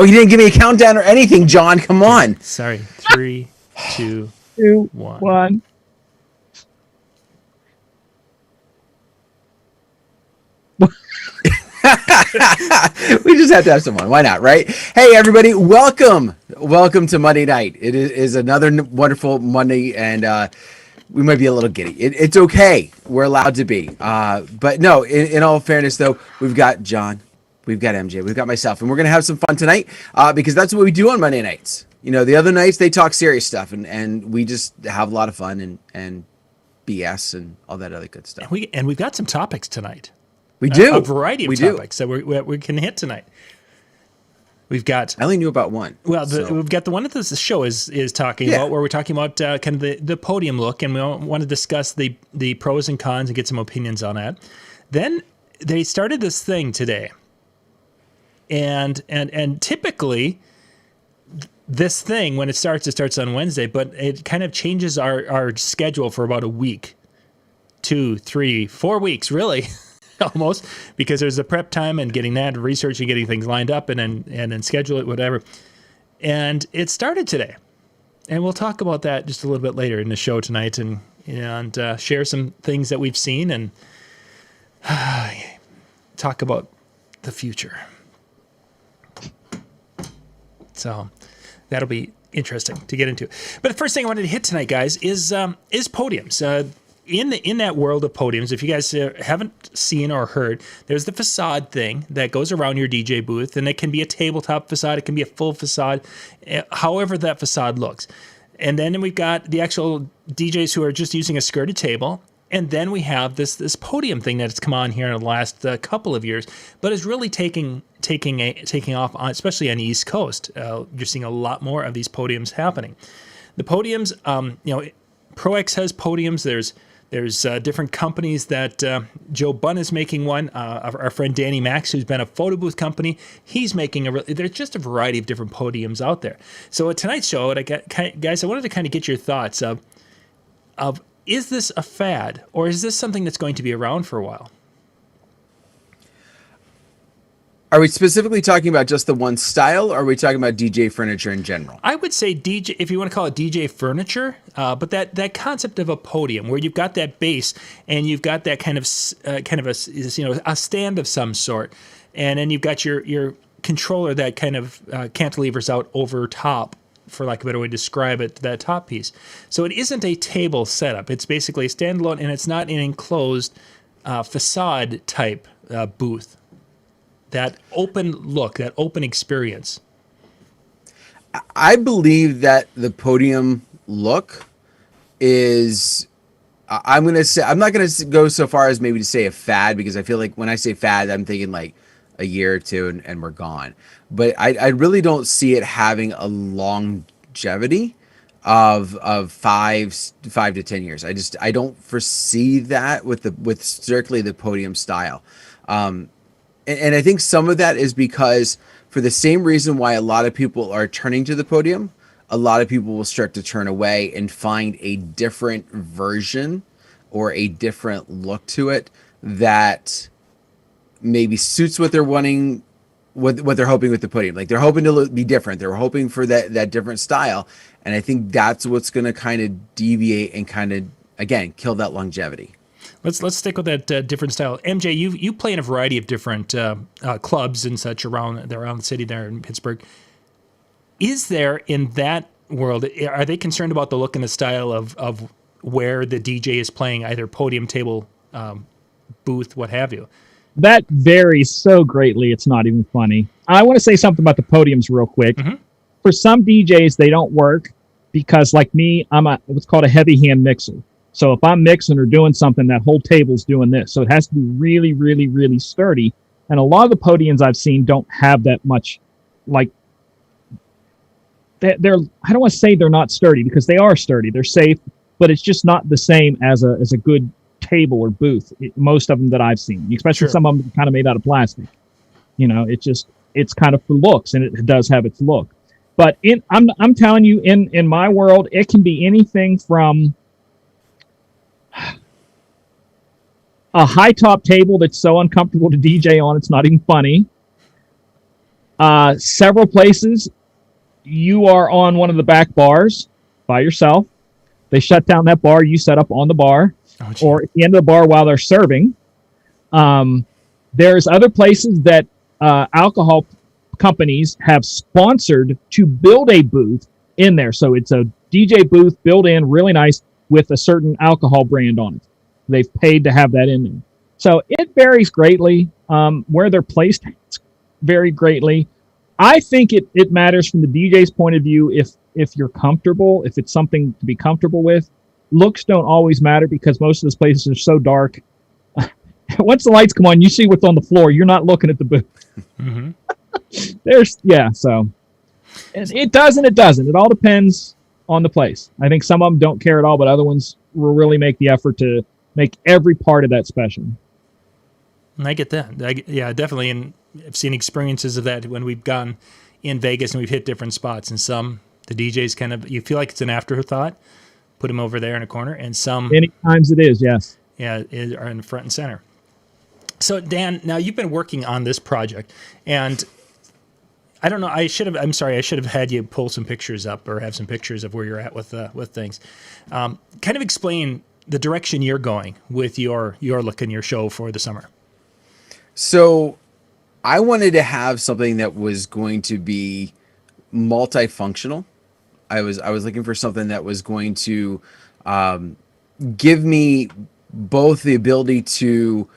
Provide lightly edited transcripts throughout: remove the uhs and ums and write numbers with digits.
Oh, you didn't give me a countdown or anything, John. Come on. Sorry. 3, 2, 1. 1. We just have to have someone. Why not, right? Hey, everybody. Welcome to Monday night. It is another wonderful Monday, and we might be a little giddy. It's okay. We're allowed to be. But no, in all fairness, though, we've got John, we've got MJ, we've got myself, and we're going to have some fun tonight because that's what we do on Monday nights. You know, the other nights, they talk serious stuff, and we just have a lot of fun and BS and all that other good stuff. And we've got some topics tonight. We do. A variety of topics that we can hit tonight. We've got. I only knew about one. Well, we've got the one that this show is talking about, where we're talking about kind of the podium look, and we want to discuss the pros and cons and get some opinions on that. Then they started this thing today, and typically this thing, when it starts on Wednesday, but it kind of changes our schedule for about a week, 2, 3, 4 weeks, really. Almost, because there's the prep time and getting that research and getting things lined up and then schedule it, whatever. And it started today, and we'll talk about that just a little bit later in the show tonight, and share some things that we've seen and talk about the future. So that'll be interesting to get into. But the first thing I wanted to hit tonight, guys, is podiums. In that world of podiums, if you guys haven't seen or heard, there's the facade thing that goes around your DJ booth, and it can be a tabletop facade, it can be a full facade, however that facade looks. And then we've got the actual DJs who are just using a skirted table, and then we have this podium thing that's come on here in the last couple of years, but is really taking off, especially on the East Coast. You're seeing a lot more of these podiums happening. The podiums, ProX has podiums. There's different companies that Joe Bunn is making one. Our friend Danny Max, who's been a photo booth company, he's making there's just a variety of different podiums out there. So at tonight's show, guys, I wanted to kind of get your thoughts of is this a fad, or is this something that's going to be around for a while? Are we specifically talking about just the one style, or are we talking about DJ furniture in general? I would say DJ, if you want to call it DJ furniture, but that concept of a podium where you've got that base and you've got that kind of a stand of some sort, and then you've got your controller that kind of cantilevers out over top, for lack of a better way to describe it, that top piece. So it isn't a table setup. It's basically a standalone, and it's not an enclosed facade type booth. That open look, that open experience. I believe that the podium look is, I'm not going to go so far as maybe to say a fad, because I feel like when I say fad, I'm thinking like a year or two and we're gone. But I really don't see it having a longevity of 5 to 10 years. I don't foresee that with strictly the podium style. And I think some of that is because, for the same reason why a lot of people are turning to the podium, a lot of people will start to turn away and find a different version or a different look to it that maybe suits what they're wanting, what they're hoping with the podium. Like, they're hoping to be different. They're hoping for that different style. And I think that's what's going to kind of deviate and kind of, again, kill that longevity. Let's stick with that different style. MJ, you play in a variety of different clubs and such around the city there in Pittsburgh. Is there, in that world, are they concerned about the look and the style of where the DJ is playing, either podium, table, booth, what have you? That varies so greatly, it's not even funny. I want to say something about the podiums real quick. Mm-hmm. For some DJs, they don't work because, like me, I'm what's called a heavy hand mixer. So if I'm mixing or doing something, that whole table's doing this. So it has to be really, really, really sturdy. And a lot of the podiums I've seen don't have that much, like, they're I don't want to say they're not sturdy, because they are sturdy. They're safe, but it's just not the same as a good table or booth. Most of them that I've seen, especially some of them kind of made out of plastic. It's kind of for looks, and it does have its look. But I'm telling you, in my world, it can be anything from a high top table that's so uncomfortable to DJ on, it's not even funny, Several places, you are on one of the back bars by yourself. They shut down that bar. You set up on the bar, or at the end of the bar while they're serving. There's other places that alcohol companies have sponsored to build a booth in there. So it's a DJ booth built in, really nice, with a certain alcohol brand on it. They've paid to have that in there. So it varies greatly. Where they're placed vary greatly. I think it matters from the DJ's point of view if you're comfortable, if it's something to be comfortable with. Looks don't always matter because most of those places are so dark. Once the lights come on, you see what's on the floor. You're not looking at the booth. Mm-hmm. So it does and it doesn't. It all depends on the place. I think some of them don't care at all, but other ones will really make the effort to make every part of that special. I get that. Yeah, definitely. And I've seen experiences of that when we've gone in Vegas and we've hit different spots. And some, the DJs kind of, you feel like it's an afterthought, put them over there in a corner. And some, many times it is, yes. Yeah, are in the front and center. So Dan, now you've been working on this project, and I don't know. I'm sorry. I should have had you pull some pictures up or have some pictures of where you're at with things. Kind of explain the direction you're going with your look and your show for the summer. So I wanted to have something that was going to be multifunctional. I was looking for something that was going to give me both the ability to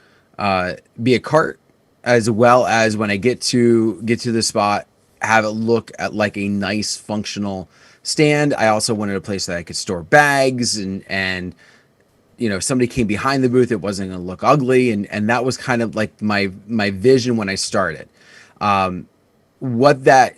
be a cart, as well as when I get to the spot, have it look at like a nice functional stand. I also wanted a place that I could store bags and you know, if somebody came behind the booth, it wasn't going to look ugly. And that was kind of like my vision when I started. What that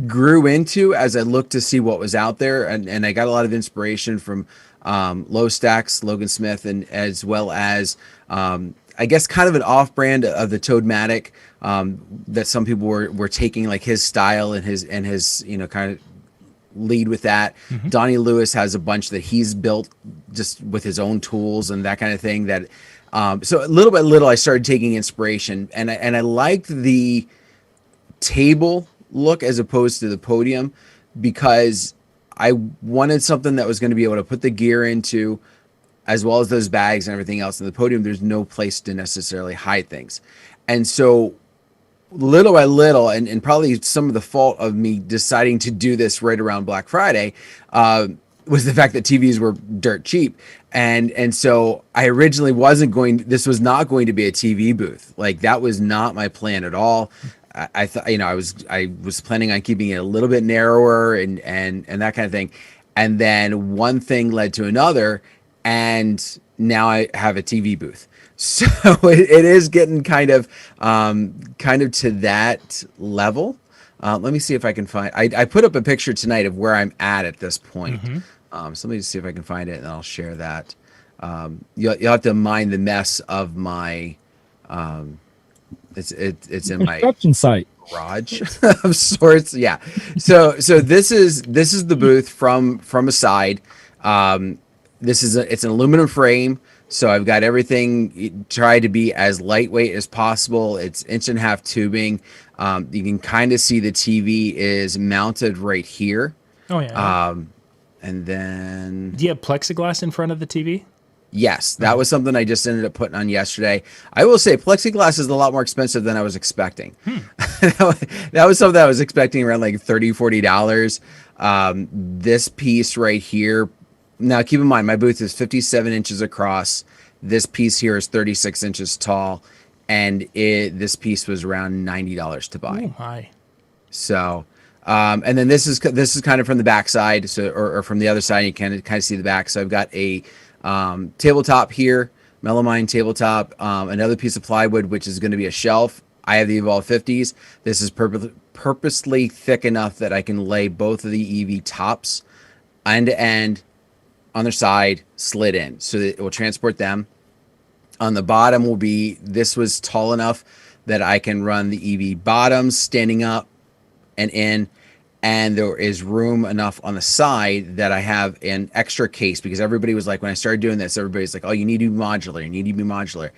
grew into as I looked to see what was out there. And I got a lot of inspiration from Low Stacks, Logan Smith, and as well as, I guess kind of an off brand of the Toadmatic, that some people were taking like his style and his, you know, kind of lead with that. Mm-hmm. Donnie Lewis has a bunch that he's built just with his own tools and that kind of thing that, so little by little I started taking inspiration, and I liked the table look as opposed to the podium, because I wanted something that was going to be able to put the gear into, as well as those bags and everything else. In the podium, there's no place to necessarily hide things. And so little by little, and probably some of the fault of me deciding to do this right around Black Friday, was the fact that TVs were dirt cheap. And so I originally this was not going to be a TV booth. Like, that was not my plan at all. I thought, you know, I was planning on keeping it a little bit narrower and that kind of thing. And then one thing led to another, and now I have a TV booth. So it is getting kind of to that level. Let me see if I can find. I put up a picture tonight of where I'm at this point. Mm-hmm. So let me just see if I can find it, and I'll share that. You'll have to mind the mess of my. It's in my construction site garage of sorts. Yeah. So this is the booth from a side. It's an aluminum frame. So I've got everything tried to be as lightweight as possible. It's 1.5 inch tubing. You can kind of see the TV is mounted right here. Oh yeah. And then, do you have plexiglass in front of the TV? Yes, that was something I just ended up putting on yesterday. I will say plexiglass is a lot more expensive than I was expecting. That was something I was expecting around like $30, $40. This piece right here. Now, keep in mind, my booth is 57 inches across. This piece here is 36 inches tall, and this piece was around $90 to buy. Oh, hi. So, and then this is kind of from the back side, so or from the other side. You can kind of see the back. So I've got a tabletop here, melamine tabletop, another piece of plywood, which is going to be a shelf. I have the Evolve 50s. This is purposely thick enough that I can lay both of the EV tops end to end on their side, slid in, so that it will transport them. On the bottom this was tall enough that I can run the EV bottoms standing up and in, and there is room enough on the side that I have an extra case, because everybody was like, when I started doing this, everybody's like, oh, you need to be modular.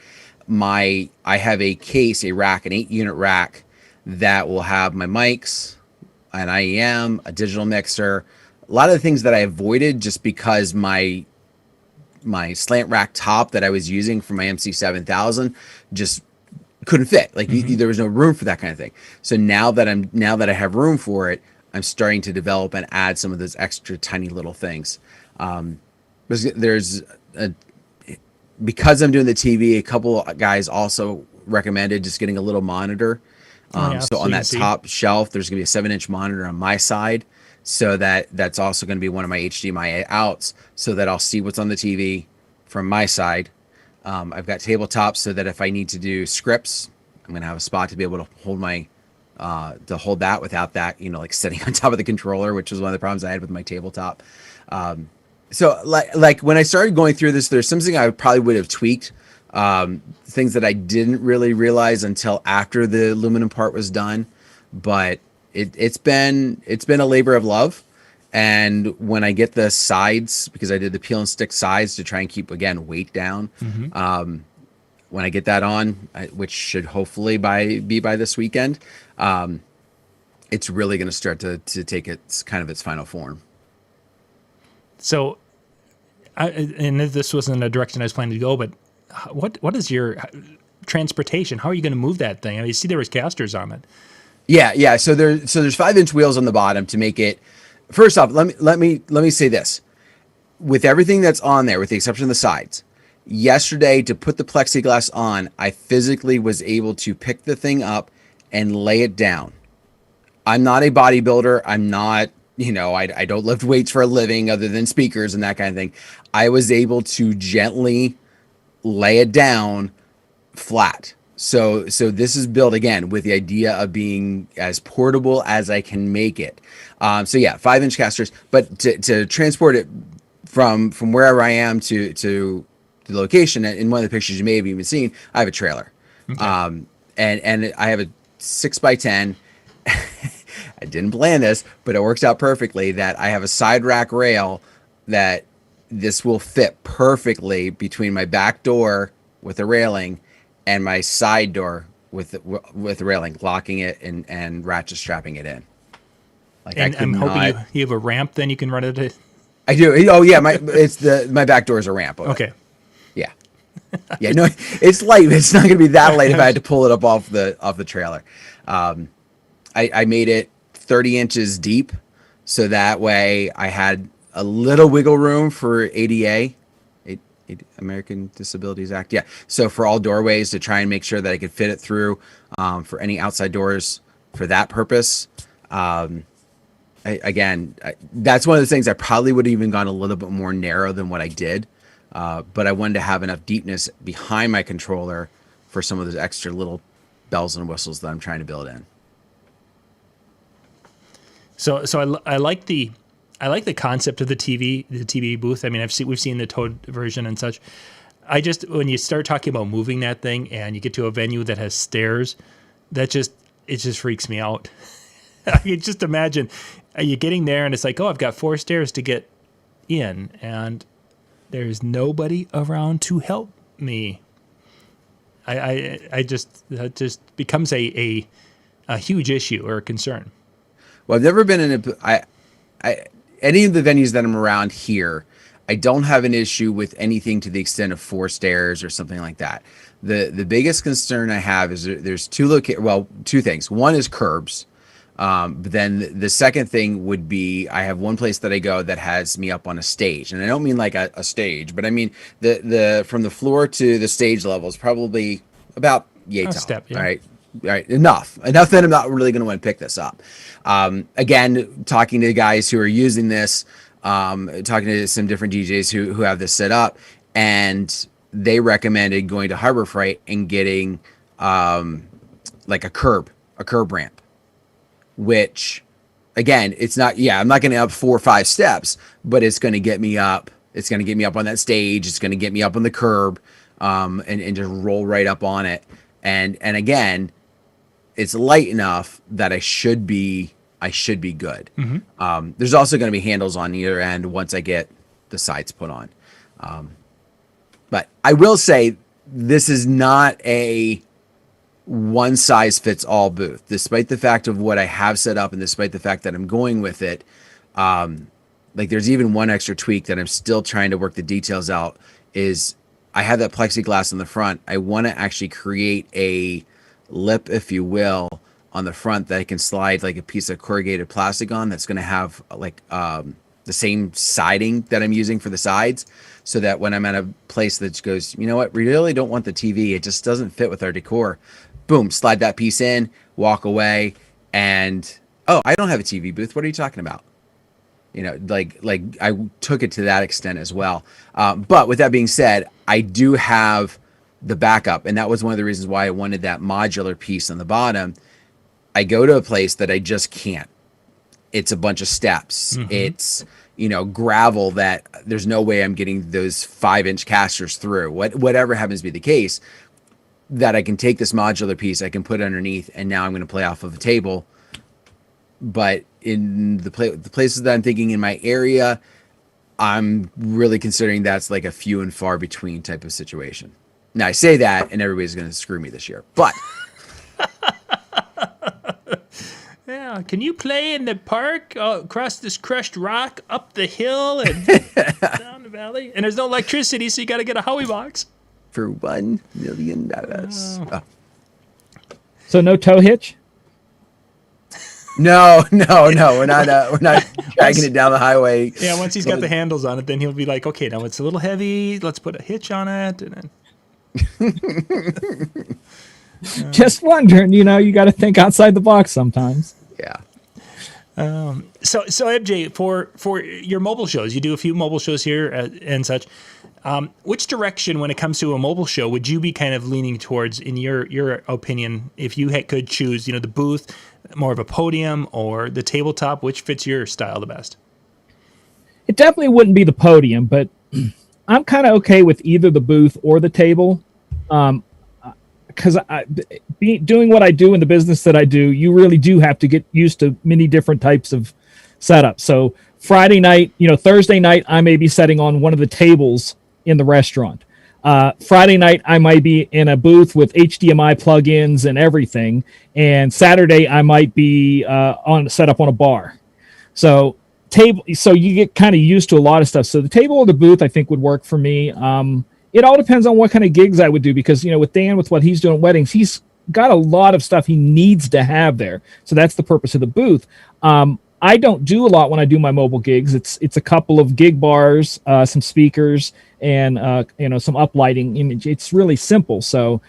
I have a case, a rack, an 8-unit rack that will have my mics, an IEM, a digital mixer, a lot of the things that I avoided just because my slant rack top that I was using for my MC7000 just couldn't fit. Like there was no room for that kind of thing. So now that I have room for it, I'm starting to develop and add some of those extra tiny little things. There's because I'm doing the TV, a couple of guys also recommended just getting a little monitor. So on that top shelf, there's gonna be a 7-inch monitor on my side. So that's also going to be one of my HDMI outs, so that I'll see what's on the TV from my side. I've got tabletops so that if I need to do scripts, I'm going to have a spot to be able to hold that without that, like sitting on top of the controller, which was one of the problems I had with my tabletop. So like when I started going through this, there's something I probably would have tweaked, things that I didn't really realize until after the aluminum part was done, but it's been a labor of love. And when I get the sides, because I did the peel and stick sides to try and keep, again, weight down. When I get that on, which should hopefully be by this weekend, it's really going to start to take its final form. So, and this wasn't a direction I was planning to go, but what is your transportation? How are you going to move that thing? I mean, you see there was casters on it. Yeah. So there's 5-inch wheels on the bottom to make it. First off, let me say this: with everything that's on there, with the exception of the sides, yesterday to put the plexiglass on, I physically was able to pick the thing up and lay it down. I'm not a bodybuilder. I'm not, I don't lift weights for a living other than speakers and that kind of thing. I was able to gently lay it down flat. So this is built again with the idea of being as portable as I can make it. So yeah, 5-inch casters, but to transport it from wherever I am to the location, in one of the pictures you may have even seen, I have a trailer. Okay. And I have a 6x10. I didn't plan this, but it works out perfectly that I have a side rack rail that this will fit perfectly between my back door with a railing and my side door with the railing, locking it and ratchet strapping it in. Like, and I'm hoping you have a ramp, then you can run it. I do. Oh yeah, my back door is a ramp. Okay. Yeah. Yeah. No, it's light. It's not going to be that light if I had to pull it up off the trailer. I made it 30 inches deep, so that way I had a little wiggle room for ADA. American Disabilities Act. Yeah. So for all doorways, to try and make sure that I could fit it through, for any outside doors for that purpose. That's one of the things I probably would have even gone a little bit more narrow than what I did. But I wanted to have enough deepness behind my controller for some of those extra little bells and whistles that I'm trying to build in. So I like the concept of the TV booth. I mean, we've seen the Toad version and such. When you start talking about moving that thing and you get to a venue that has stairs, it just freaks me out. I can just imagine you getting there and it's like, oh, I've got 4 stairs to get in and there's nobody around to help me. That just becomes a huge issue or a concern. Well, I've never been in any of the venues that I'm around here. I don't have an issue with anything to the extent of 4 stairs or something like that. The biggest concern I have is there's two things. One is curbs. But then the second thing would be I have one place that I go that has me up on a stage, and I don't mean like a stage, but I mean the from the floor to the stage level is probably about yay tall. Step, yeah. All right, enough that I'm not really going to want to pick this up. Again, talking to guys who are using this, talking to some different DJs who have this set up, and they recommended going to Harbor Freight and getting like a curb ramp. Which, again, it's not. Yeah, I'm not going to up 4 or 5 steps, but it's going to get me up. It's going to get me up on that stage. It's going to get me up on the curb, and just roll right up on it. And again, it's light enough that I should be good. Mm-hmm. There's also going to be handles on either end once I get the sides put on. But I will say this is not a one size fits all booth, despite the fact of what I have set up and despite the fact that I'm going with it. Like there's even one extra tweak that I'm still trying to work the details out is I have that plexiglass in the front. I want to actually create a lip, if you will, on the front that I can slide like a piece of corrugated plastic on that's going to have like the same siding that I'm using for the sides, so that when I'm at a place that goes, you know what, we really don't want the TV, it just doesn't fit with our decor, boom, slide that piece in, walk away, and oh, I don't have a TV booth. What are you talking about? You know, like I took it to that extent as well. But with that being said, I do have the backup, and that was one of the reasons why I wanted that modular piece on the bottom. I go to a place that I just can't. It's a bunch of steps. Mm-hmm. It's, you know, gravel that there's no way I'm getting those 5-inch casters through. Whatever happens to be the case, that I can take this modular piece, I can put it underneath, and now I'm going to play off of a table. But in the places that I'm thinking in my area, I'm really considering that's like a few and far between type of situation. Now I say that, and everybody's going to screw me this year, but. Yeah, can you play in the park across this crushed rock, up the hill and down the valley? And there's no electricity, so you got to get a Howie box. For $1 million. Oh. So no tow hitch? No. We're not dragging it down the highway. Yeah, once he's got the handles on it, then he'll be like, okay, now it's a little heavy. Let's put a hitch on it. And then... Just wondering, you know, you got to think outside the box sometimes. Yeah. So MJ, for your mobile shows, you do a few mobile shows here and such. Which direction, when it comes to a mobile show, would you be kind of leaning towards, in your opinion, if you could choose, you know, the booth, more of a podium, or the tabletop? Which fits your style the best? It definitely wouldn't be the podium, but I'm kind of okay with either the booth or the table. Because doing what I do in the business that I do, you really do have to get used to many different types of setups. So Friday night, you know, Thursday night, I may be setting on one of the tables in the restaurant. Friday night, I might be in a booth with HDMI plugins and everything. And Saturday, I might be set up on a bar. So you get kind of used to a lot of stuff. So the table or the booth, I think, would work for me. It all depends on what kind of gigs I would do, because, you know, with Dan, with what he's doing at weddings, he's got a lot of stuff he needs to have there. So that's the purpose of the booth. I don't do a lot when I do my mobile gigs. It's a couple of gig bars, some speakers, and you know, some uplighting. It's really simple. So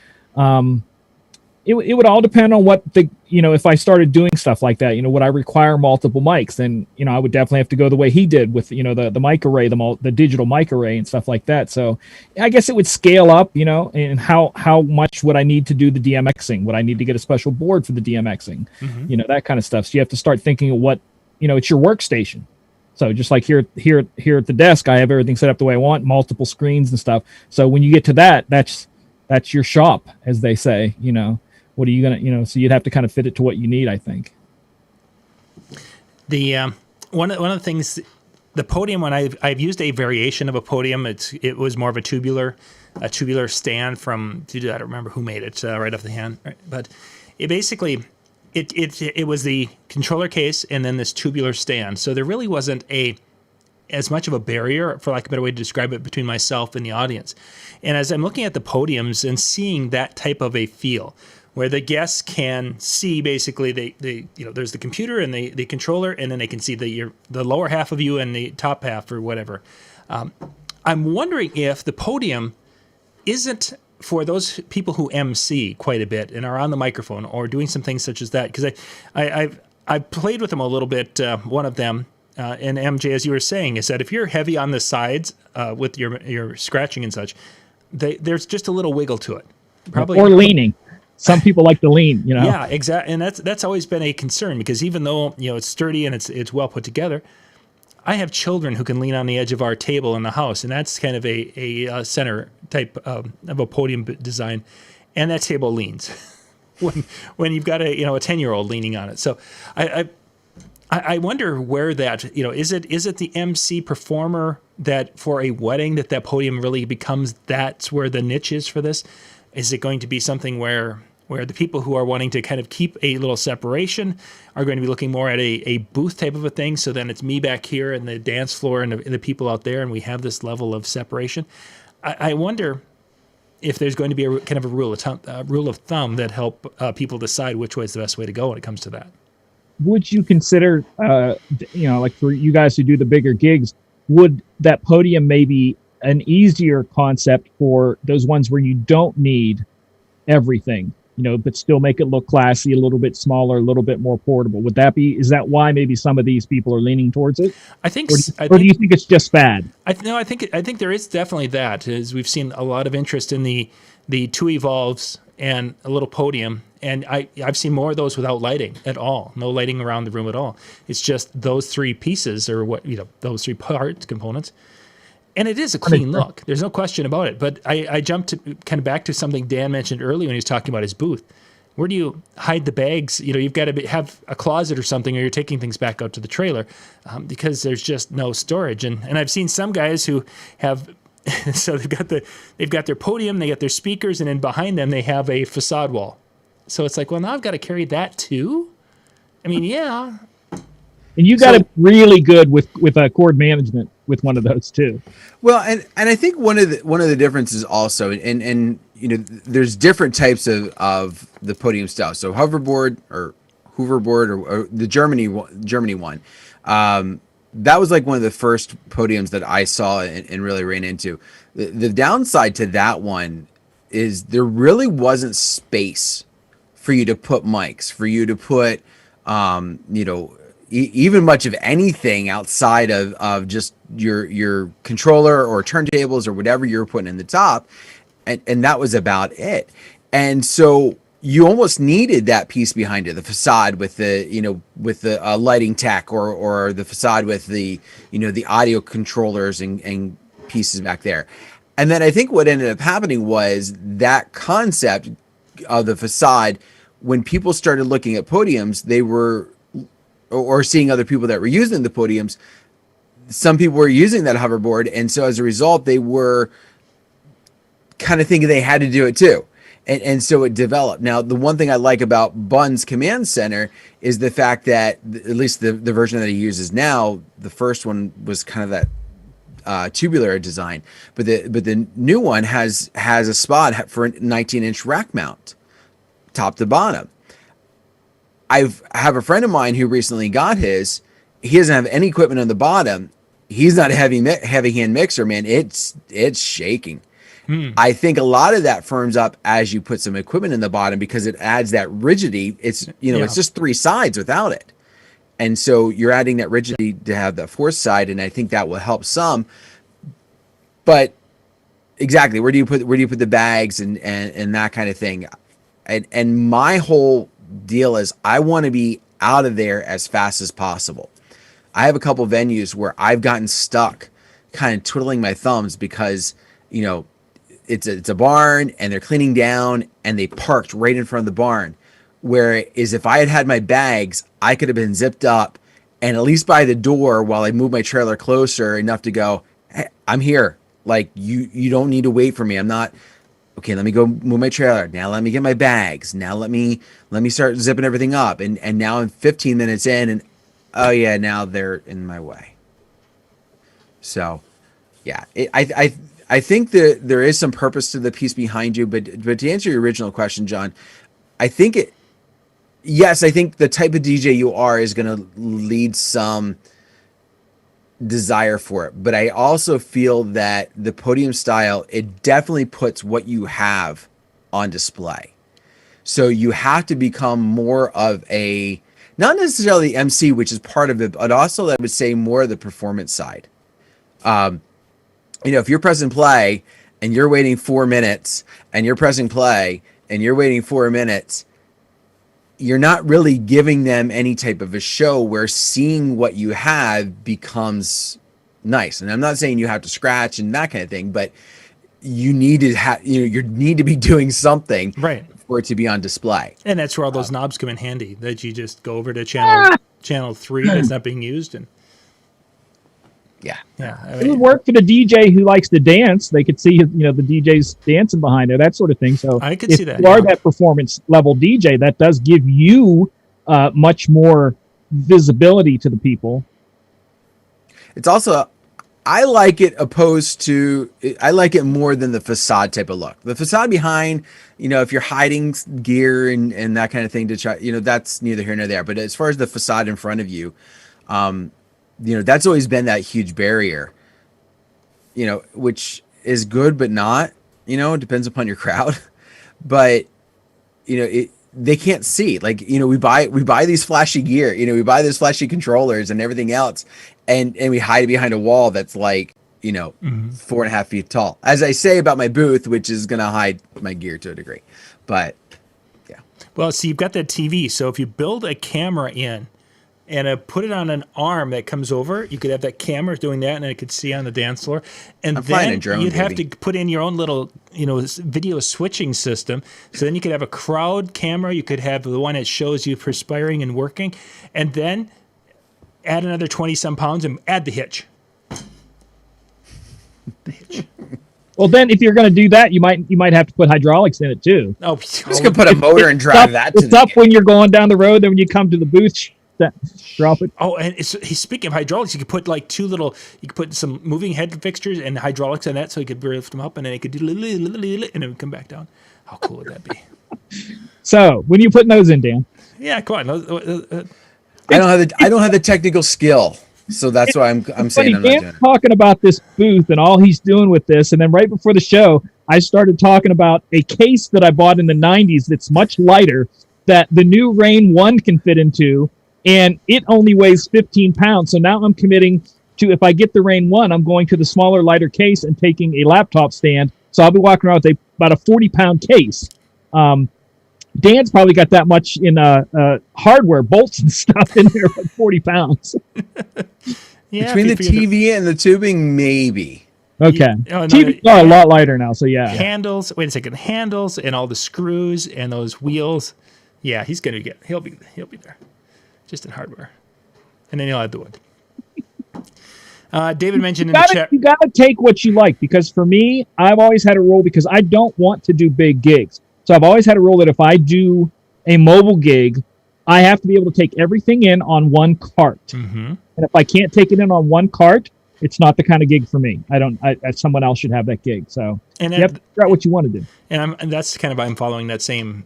it would all depend on what if I started doing stuff like that, you know, would I require multiple mics? Then, you know, I would definitely have to go the way he did with, you know, the mic array, the digital mic array and stuff like that. So I guess it would scale up, you know, and how much would I need to do the DMXing? Would I need to get a special board for the DMXing? Mm-hmm. You know, that kind of stuff. So you have to start thinking of what, you know, it's your workstation. So just like here at the desk, I have everything set up the way I want, multiple screens and stuff. So when you get to that's your shop, as they say, you know. What are you gonna, you know? So you'd have to kind of fit it to what you need, I think. The one of the things, the podium, when I've used a variation of a podium. It was more of a tubular stand from, I don't remember who made it right off the hand, right? But it basically it was the controller case and then this tubular stand. So there really wasn't as much of a barrier, for lack of a better way to describe it, between myself and the audience. And as I'm looking at the podiums and seeing that type of a feel, where the guests can see basically there's the computer and the controller, and then they can see the lower half of you and the top half or whatever. I'm wondering if the podium isn't for those people who MC quite a bit and are on the microphone or doing some things such as that. Because I've played with them a little bit. One of them, and MJ, as you were saying, is that if you're heavy on the sides with your scratching and such, there's just a little wiggle to it. Probably or leaning. Some people like to lean, you know. Yeah, exactly, and that's always been a concern, because even though, you know, it's sturdy and it's well put together, I have children who can lean on the edge of our table in the house, and that's kind of a center type of a podium design, and that table leans when you've got a 10-year-old leaning on it. So I wonder where that, you know, is it the MC performer that for a wedding that podium really becomes, that's where the niche is for this? Is it going to be something where where the people who are wanting to kind of keep a little separation are going to be looking more at a booth type of a thing. So then it's me back here and the dance floor and the people out there, and we have this level of separation. I wonder if there's going to be a kind of a rule of thumb that help people decide which way is the best way to go when it comes to that. Would you consider, like for you guys who do the bigger gigs, would that podium maybe an easier concept for those ones where you don't need everything, but still make it look classy, a little bit smaller, a little bit more portable? Is that why maybe some of these people are leaning towards it? I think, or do you think it's just fad? I think there is definitely that, as we've seen a lot of interest in the two Evolves and a little podium. And I've seen more of those without lighting at all, no lighting around the room at all. It's just those three pieces, or those three components. And it is a clean look. There's no question about it. But I jumped kind of back to something Dan mentioned earlier when he was talking about his booth. Where do you hide the bags? You've got to have a closet or something, or you're taking things back out to the trailer because there's just no storage. And I've seen some guys who have, so they've got their podium, they got their speakers, and then behind them they have a facade wall. So it's like, well, now I've got to carry that too? I mean, yeah. And you got to be really good with cord management with one of those too. Well, and I think one of the differences also, and there's different types of the podium style. So hoverboard or or the Germany one, that was like one of the first podiums that I saw and really ran into. The downside to that one is there really wasn't space for you to put mics, for you to put even much of anything outside of just your controller or turntables or whatever you're putting in the top. And that was about it. And so you almost needed that piece behind it, the facade with the lighting tech or the facade with the audio controllers and pieces back there. And then I think what ended up happening was that concept of the facade, when people started looking at podiums, they were, or seeing other people that were using the podiums, some people were using that hoverboard. And so as a result, they were kind of thinking they had to do it too. And so it developed. Now, the one thing I like about Bun's Command Center is the fact that, at least the version that he uses now, the first one was kind of that tubular design, but the new one has a spot for a 19-inch rack mount, top to bottom. I have a friend of mine who recently got his. He doesn't have any equipment on the bottom. He's not a heavy hand mixer, man. It's shaking. I think a lot of that firms up as you put some equipment in the bottom because it adds that rigidity. It's it's just three sides without it, and so you're adding that rigidity to have that fourth side, and I think that will help some. But exactly, where do you put the bags and that kind of thing, and my whole deal is I want to be out of there as fast as possible. I have a couple venues where I've gotten stuck kind of twiddling my thumbs because it's a barn and they're cleaning down and they parked right in front of the barn, whereas if I had my bags, I could have been zipped up and at least by the door while I move my trailer closer enough to go, hey, I'm here, like you don't need to wait for me. I'm not okay, let me go move my trailer. Now let me get my bags. Now let me start zipping everything up. And now I'm 15 minutes in and oh yeah, now they're in my way. So yeah, I think that there is some purpose to the piece behind you, but to answer your original question, John, I think the type of DJ you are is going to lead some desire for it. But I also feel that the podium style, it definitely puts what you have on display. So you have to become more of a, not necessarily MC, which is part of it, but also I would say more of the performance side. If you're pressing play and you're waiting 4 minutes and you're pressing play and you're waiting 4 minutes, you're not really giving them any type of a show where seeing what you have becomes nice. And I'm not saying you have to scratch and that kind of thing, but you need to you need to be doing something right for it to be on display. And that's where all those knobs come in handy, that you just go over to channel 3 that's not being used. And Yeah. Yeah, I It mean, would work for the DJ who likes to dance. They could see, the DJs dancing behind there, that sort of thing. So I could if see that, you are yeah. that performance level DJ, that does give you much more visibility to the people. It's also, I like it I like it more than the facade type of look. The facade behind, if you're hiding gear and that kind of thing to try, that's neither here nor there. But as far as the facade in front of you, that's always been that huge barrier, which is good, but not, it depends upon your crowd. But, they can't see. Like, we buy these flashy gear, we buy these flashy controllers and everything else, and we hide it behind a wall that's like, 4.5 feet tall. As I say about my booth, which is going to hide my gear to a degree. But yeah. Well, see, you've got that TV. So if you build a camera in and put it on an arm that comes over, you could have that camera doing that, and it could see on the dance floor. And then you'd have to put in your own little, video switching system. So then you could have a crowd camera. You could have the one that shows you perspiring and working, and then add another 20-some pounds and add the hitch. The hitch. Well, then if you're going to do that, you might have to put hydraulics in it too. Oh, just gonna put a motor and drive that. It's up when you're going down the road. Then when you come to the booth, drop it. Oh, and speaking of hydraulics, you could put like you could put some moving head fixtures and hydraulics on that, so you could lift them up, and then it could do, and it would come back down. How cool would that be? So when are you putting those in, Dan? Yeah, come on. I don't have the technical skill, so that's why I'm saying I'm not doing it. Talking about this booth and all he's doing with this, and then right before the show, I started talking about a case that I bought in the '90s that's much lighter that the new Rain 1 can fit into, and it only weighs 15 pounds. So now I'm committing to, if I get the Rain 1, I'm going to the smaller, lighter case and taking a laptop stand. So I'll be walking around with about a 40-pound case. Dan's probably got that much in hardware, bolts and stuff in there, like 40 pounds. Yeah, between the TV and the tubing, maybe. Okay. TVs are a lot lighter now, so yeah. Handles. Wait a second. Handles and all the screws and those wheels. Yeah, he'll be there, just in hardware, and then he'll add the wood. David mentioned in the chat. You gotta take what you like, because for me, I've always had a rule, because I don't want to do big gigs. So I've always had a rule that if I do a mobile gig, I have to be able to take everything in on one cart. Mm-hmm. And if I can't take it in on one cart, it's not the kind of gig for me. Someone else should have that gig. So you have to figure out what you want to do. And that's kind of, I'm following that same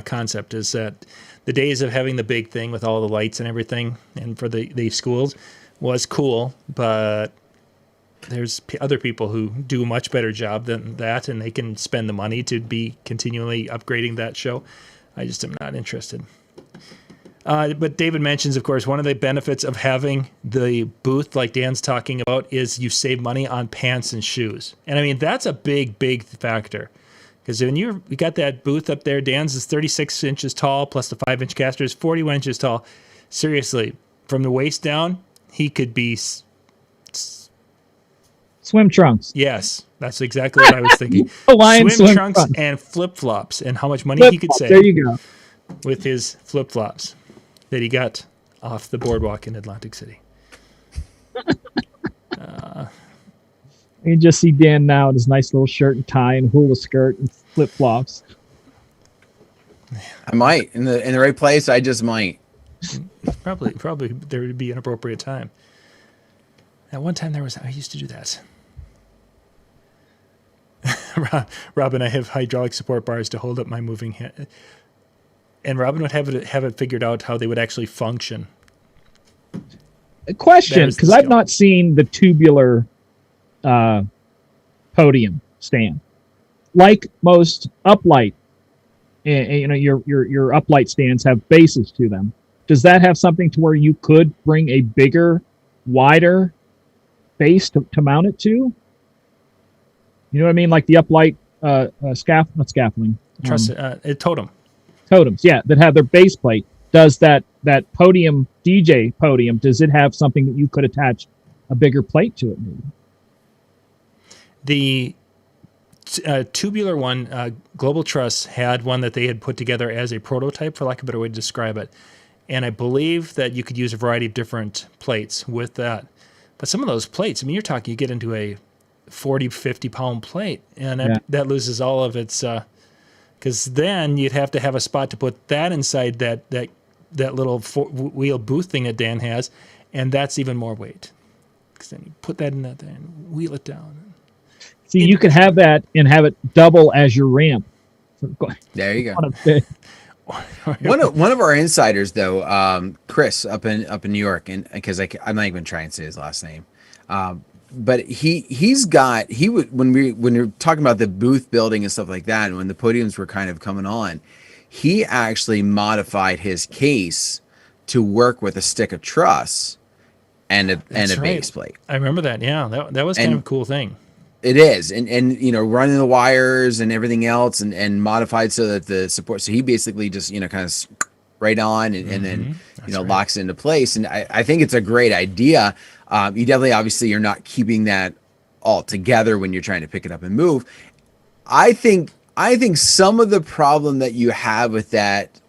concept, is that the days of having the big thing with all the lights and everything, and for the schools, was cool, but there's other people who do a much better job than that, and they can spend the money to be continually upgrading that show. I just am not interested. But David mentions, of course, one of the benefits of having the booth like Dan's talking about is you save money on pants and shoes. And I mean, that's a big, big factor. Because when you got that booth up there, Dan's is 36 inches tall, plus the 5-inch caster is 41 inches tall. Seriously, from the waist down, he could be... Swim trunks. Yes, that's exactly what I was thinking. Swim trunks and flip-flops, and how much money he could save. There you go. With his flip-flops that he got off the boardwalk in Atlantic City. You just see Dan now in his nice little shirt and tie and hula skirt and flip-flops. I might. In the right place, I just might. Probably there would be an appropriate time. At one time I used to do that. Robin, I have hydraulic support bars to hold up my moving hand. And Robin would have it figured out how they would actually function. A question, because I've not seen the tubular podium stand. Like most uplight, your uplight stands have bases to them. Does that have something to where you could bring a bigger, wider base to mount it to? You know what I mean? Like the uplight scaffolding. Totem. Totems, yeah, that have their base plate. Does that podium, DJ podium, does it have something that you could attach a bigger plate to it, maybe? The tubular one, Global Truss had one that they had put together as a prototype, for lack of a better way to describe it. And I believe that you could use a variety of different plates with that. But some of those plates, I mean, you're talking, you get into a 40, 50 pound plate, and that loses all of its, because then you'd have to have a spot to put that inside that little wheel booth thing that Dan has, and that's even more weight. Because then you put that in that thing and wheel it down. See, you could have that and have it double as your ramp. There you go. One of our insiders, though, Chris up in New York, and because I'm not even trying to say his last name, but he would when we were talking about the booth building and stuff like that, and when the podiums were kind of coming on, he actually modified his case to work with a stick of truss and a base plate. I remember that. Yeah, that was kind of a cool thing. It is, and running the wires and everything else, and modified so that the support. So he basically just kind of right on, and then locks it into place. And I think it's a great idea. You definitely, obviously, you're not keeping that all together when you're trying to pick it up and move. I think some of the problem that you have with that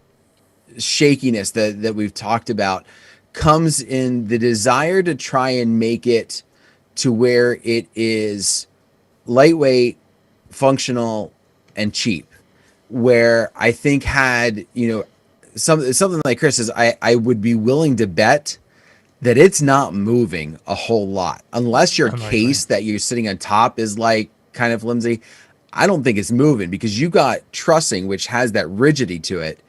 shakiness that we've talked about comes in the desire to try and make it to where it is lightweight, functional, and cheap. Where I think had something like Chris says, I would be willing to bet that it's not moving a whole lot unless your case that you're sitting on top is like kind of flimsy. I don't think it's moving because you got trussing, which has that rigidity to it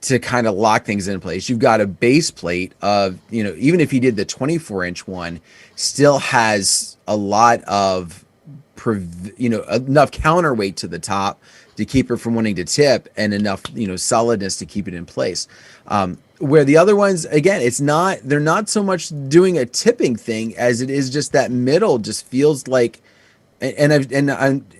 to kind of lock things in place. You've got a base plate of, even if you did the 24-inch one, still has a lot of, enough counterweight to the top to keep it from wanting to tip, and enough, solidness to keep it in place. Where the other ones, again, they're not so much doing a tipping thing as it is just that middle just feels like, and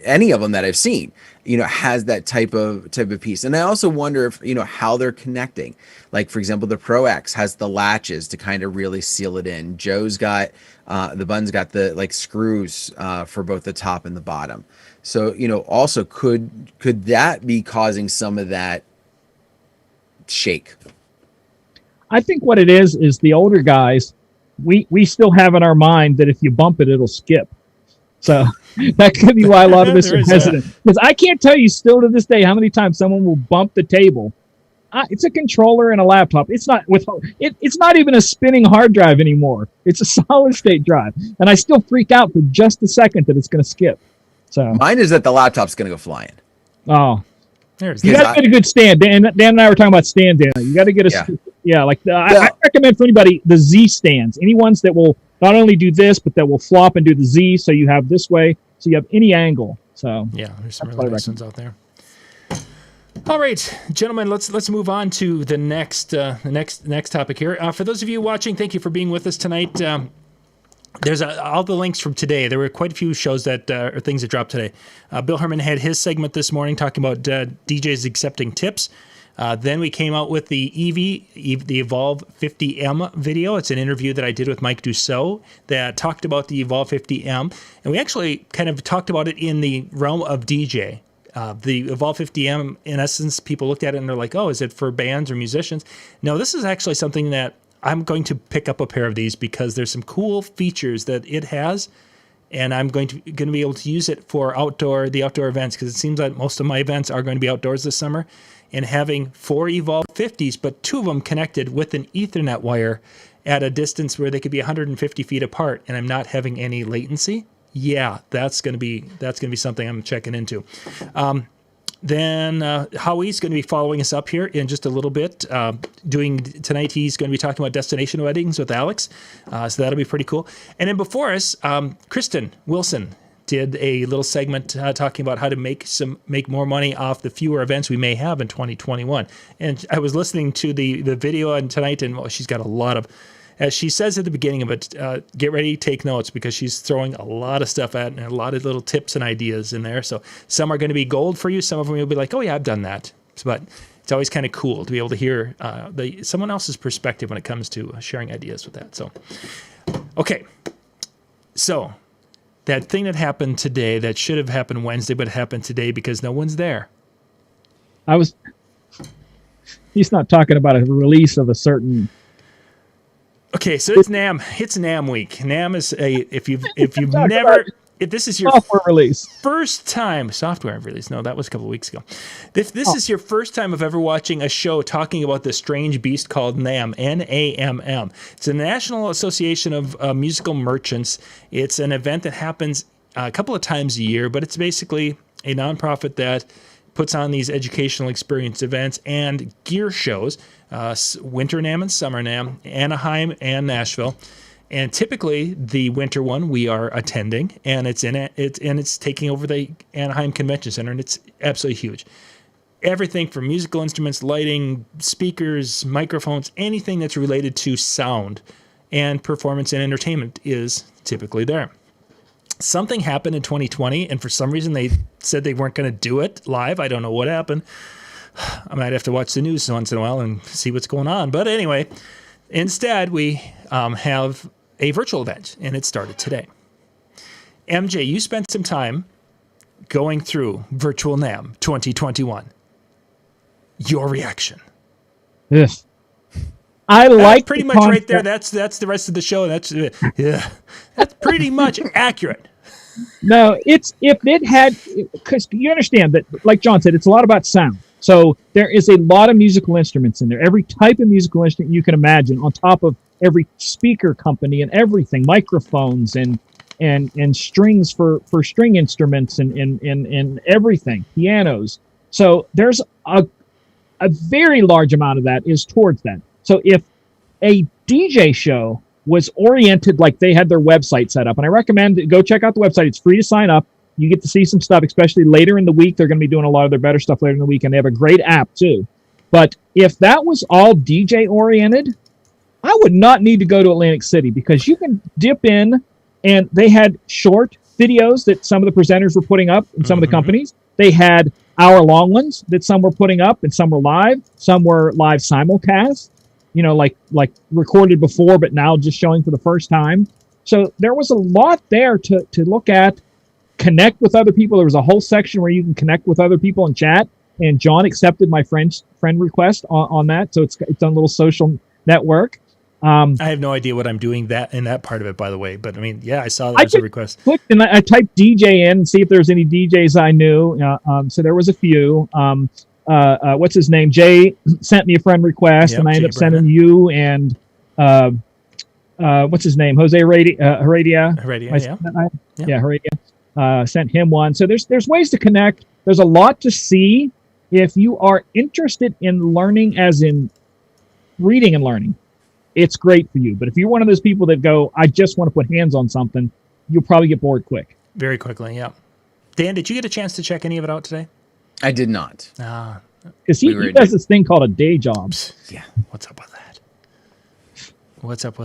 any of them that I've seen, has that type of piece. And I also wonder if, how they're connecting. Like, for example, the Pro X has the latches to kind of really seal it in. Joe's got, the Bun's got the screws for both the top and the bottom. So, also could that be causing some of that shake? I think what it is the older guys, we still have in our mind that if you bump it, it'll skip. So that could be why a lot of us are hesitant. Because I can't tell you still to this day how many times someone will bump the table. It's a controller and a laptop. It's not even a spinning hard drive anymore. It's a solid state drive. And I still freak out for just a second that it's going to skip. So mine is that the laptop's going to go flying. Oh. You got to get a good stand. Dan and I were talking about stands. You got to get I recommend for anybody the Z stands. Any ones that will not only do this, but that will flop and do the Z, so you have this way, so you have any angle. So yeah, there's some really nice ones out there. All right, gentlemen, let's move on to the next topic here. For those of you watching, thank you for being with us tonight. There's all the links from today. There were quite a few shows or things that dropped today. Bill Herman had his segment this morning talking about DJs accepting tips. Then we came out with the the Evolve 50M video. It's an interview that I did with Mike Dussault that talked about the Evolve 50M. And we actually kind of talked about it in the realm of DJ. The Evolve 50M, in essence, people looked at it and they're like, oh, is it for bands or musicians? No, this is actually something that I'm going to pick up a pair of these because there's some cool features that it has. And I'm going to be able to use it for the outdoor events, because it seems like most of my events are going to be outdoors this summer. And having 4 Evolve 50s, but 2 of them connected with an Ethernet wire at a distance where they could be 150 feet apart, and I'm not having any latency. Yeah, that's going to be something I'm checking into. Then Howie's going to be following us up here in just a little bit. Tonight, he's going to be talking about destination weddings with Alex, so that'll be pretty cool. And then before us, Kristen Wilson did a little segment talking about how to make more money off the fewer events we may have in 2021. And I was listening to the video on tonight, and she's got a lot of, as she says at the beginning of it, get ready, take notes, because she's throwing a lot of stuff at and a lot of little tips and ideas in there. So some are going to be gold for you. Some of them you'll be like, oh yeah, I've done that. But it's always kind of cool to be able to hear someone else's perspective when it comes to sharing ideas with that. So, okay. So that thing that happened today that should have happened Wednesday, but it happened today because no one's there. He's not talking about a release of a certain Okay, so it's NAMM. It's NAMM week. NAMM is if you've Talk never about if this is your software release. first time software release. No, that was a couple of weeks ago. If this is your first time of ever watching a show talking about this strange beast called NAMM, NAMM. It's a National Association of Musical Merchants. It's an event that happens a couple of times a year, but it's basically a nonprofit that puts on these educational experience events and gear shows, Winter NAMM and Summer NAMM, Anaheim and Nashville. And typically, the winter one we are attending, and it's taking over the Anaheim Convention Center, and it's absolutely huge. Everything from musical instruments, lighting, speakers, microphones, anything that's related to sound and performance and entertainment is typically there. Something happened in 2020, and for some reason they said they weren't going to do it live. I don't know what happened. I might have to watch the news once in a while and see what's going on. But anyway, instead we have a virtual event, and it started today. MJ, you spent some time going through Virtual NAMM 2021. Your reaction? Yes. I like pretty the much concept. right there. That's the rest of the show. That's pretty much accurate. No, it's if it had, because you understand that, like John said, it's a lot about sound. So there is a lot of musical instruments in there. Every type of musical instrument you can imagine, on top of every speaker company and everything, microphones and strings for string instruments and everything, pianos. So there's a very large amount of that is towards that. So if a DJ show was oriented like they had their website set up, and I recommend go check out the website. It's free to sign up. You get to see some stuff, especially later in the week. They're going to be doing a lot of their better stuff later in the week, and they have a great app too. But if that was all DJ oriented, I would not need to go to Atlantic City, because you can dip in, and they had short videos that some of the presenters were putting up in some of the companies. They had hour-long ones that some were putting up, and some were live. Some were live simulcast, like recorded before, but now just showing for the first time. So there was a lot there to look at, connect with other people. There was a whole section where you can connect with other people and chat. And John accepted my friend request on that. So it's on a little social network. I have no idea what I'm doing in that part of it, by the way. But I mean, yeah, I saw that as a request. Clicked and I typed DJ in and see if there's any DJs I knew. So there was a few. What's his name? Jay sent me a friend request, and I ended up sending you and what's his name? Jose Heredia. Heredia. Sent him one. So there's ways to connect. There's a lot to see. If you are interested in learning, as in reading and learning, it's great for you. But if you're one of those people that go, I just want to put hands on something, you'll probably get bored quick. Very quickly, yeah. Dan, did you get a chance to check any of it out today? I did not. Because he does this thing called a day job. Yeah. What's up with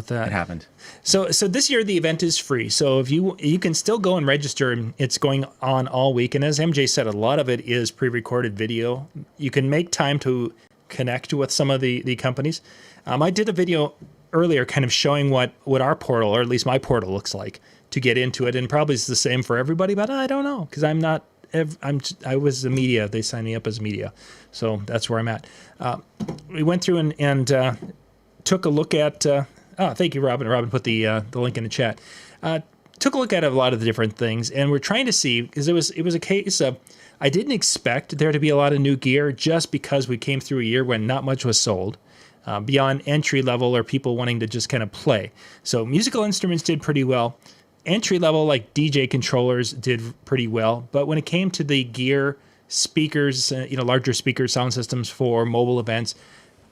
that? It happened. So this year the event is free. So if you can still go and register, and it's going on all week. And as MJ said, a lot of it is pre-recorded video. You can make time to connect with some of the companies. I did a video earlier kind of showing what our portal, or at least my portal, looks like to get into it. And probably it's the same for everybody, but I don't know, because I was the media. They signed me up as media. So that's where I'm at. We went through and took a look at, thank you, Robin. Robin put the link in the chat. Took a look at a lot of the different things, and we're trying to see, because it was a case of, I didn't expect there to be a lot of new gear, just because we came through a year when not much was sold beyond entry level or people wanting to just kind of play. So musical instruments did pretty well. Entry level, like DJ controllers, did pretty well. But when it came to the gear, speakers, larger speakers, sound systems for mobile events,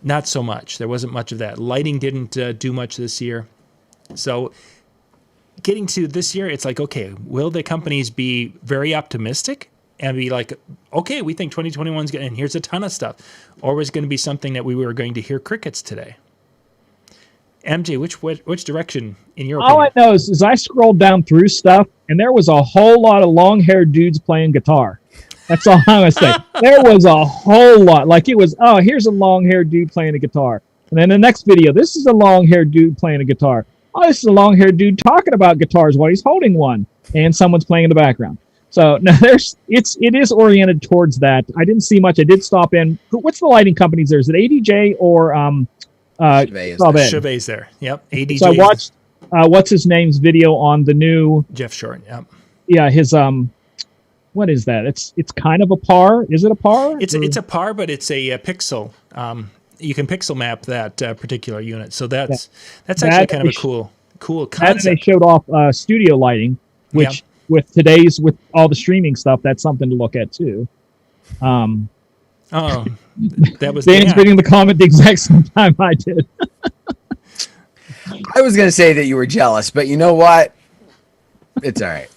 not so much. There wasn't much of that. Lighting didn't do much this year. So getting to this year, it's like, okay, will the companies be very optimistic and be like, okay, we think 2021 is good, and here's a ton of stuff? Or was it going to be something that we were going to hear crickets today? MJ, which direction in your opinion? All I know is I scrolled down through stuff, and there was a whole lot of long-haired dudes playing guitar. That's all I'm going to say. There was a whole lot. Like it was, here's a long-haired dude playing a guitar. And then the next video, this is a long-haired dude playing a guitar. Oh, this is a long-haired dude talking about guitars while he's holding one. And someone's playing in the background. So no, it is oriented towards that. I didn't see much. I did stop in. What's the lighting companies there? Is it ADJ or Chevet is Saw there. that. Chevet's there. Yep. ADJ. So I watched what's his name's video on the new Jeff Short. Yep. his what is that? It's kind of a par. Is it a par? It's a par, but it's a pixel. You can pixel map that particular unit. So that's actually kind of a cool And they concept. showed off studio lighting, which with all the streaming stuff, that's something to look at too. Oh, that was Dan's Dan. reading the comment the exact same time I did. I was going to say that you were jealous, but you know what? It's all right.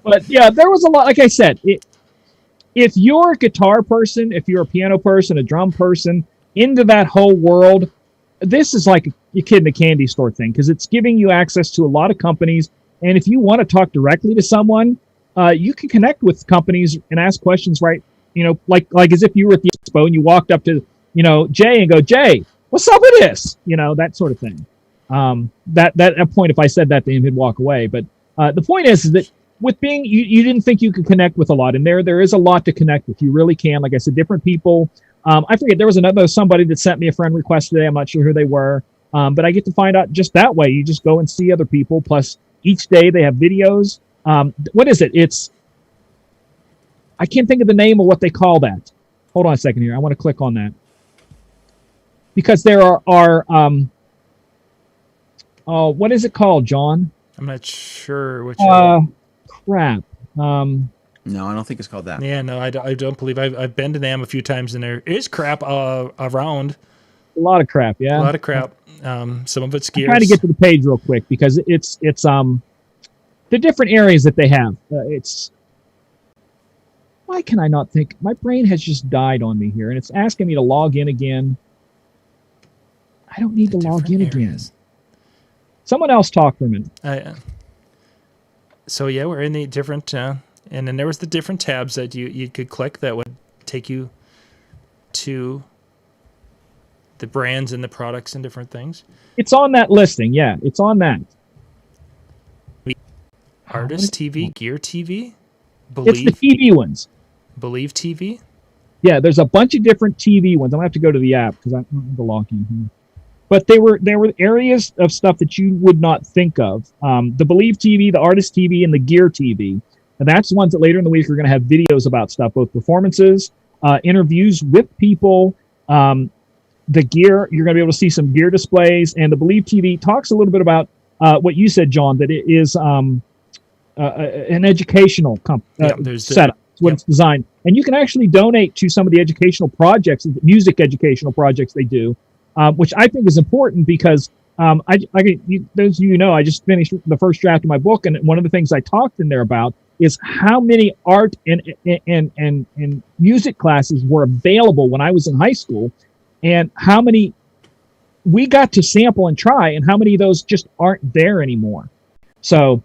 But yeah, there was a lot. Like I said, if you're a guitar person, if you're a piano person, a drum person, into that whole world, this is like a kid in a candy store thing because it's giving you access to a lot of companies. And if you want to talk directly to someone, you can connect with companies and ask questions, right? You know, like as if you were at the expo and you walked up to, Jay and go, Jay, what's up with this? That sort of thing. That point, if I said that to him, he'd walk away. But the point is that with being, you didn't think you could connect with a lot, and there is a lot to connect with. You really can. Like I said, different people. I forget, there was somebody that sent me a friend request today. I'm not sure who they were, but I get to find out just that way. You just go and see other people. Plus, each day they have videos. What is it? I can't think of the name of what they call that. Hold on a second here. I want to click on that because there are what is it called, John? I'm not sure which. Crap. No, I don't think it's called that. Yeah, no, I don't believe I've been to them a few times, and there is crap around. A lot of crap. Yeah. A lot of crap. Some of it's gears. I'm trying to get to the page real quick because it's the different areas that they have. Why can I not think? My brain has just died on me here, and it's asking me to log in again. I don't need to log in again. Someone else talk for a minute. So yeah, we're in the different, and then there was the different tabs that you could click that would take you to the brands and the products and different things. It's on that listing. Yeah, it's on that. Artist TV, Gear TV, It's the TV ones. Believe TV. Yeah, there's a bunch of different TV ones. I'm gonna have to go to the app because I don't have to log in here. But there were areas of stuff that you would not think of. The Believe TV, the Artist TV, and the Gear TV. And that's the ones that later in the week are going to have videos about stuff, both performances, interviews with people. The Gear, you're going to be able to see some gear displays. And the Believe TV talks a little bit about what you said, John, that it is an educational setup. It's what it's designed. And you can actually donate to some of the educational projects, music educational projects they do. Which I think is important because those of you know, I just finished the first draft of my book, and one of the things I talked in there about is how many art and music classes were available when I was in high school, and how many we got to sample and try, and how many of those just aren't there anymore. So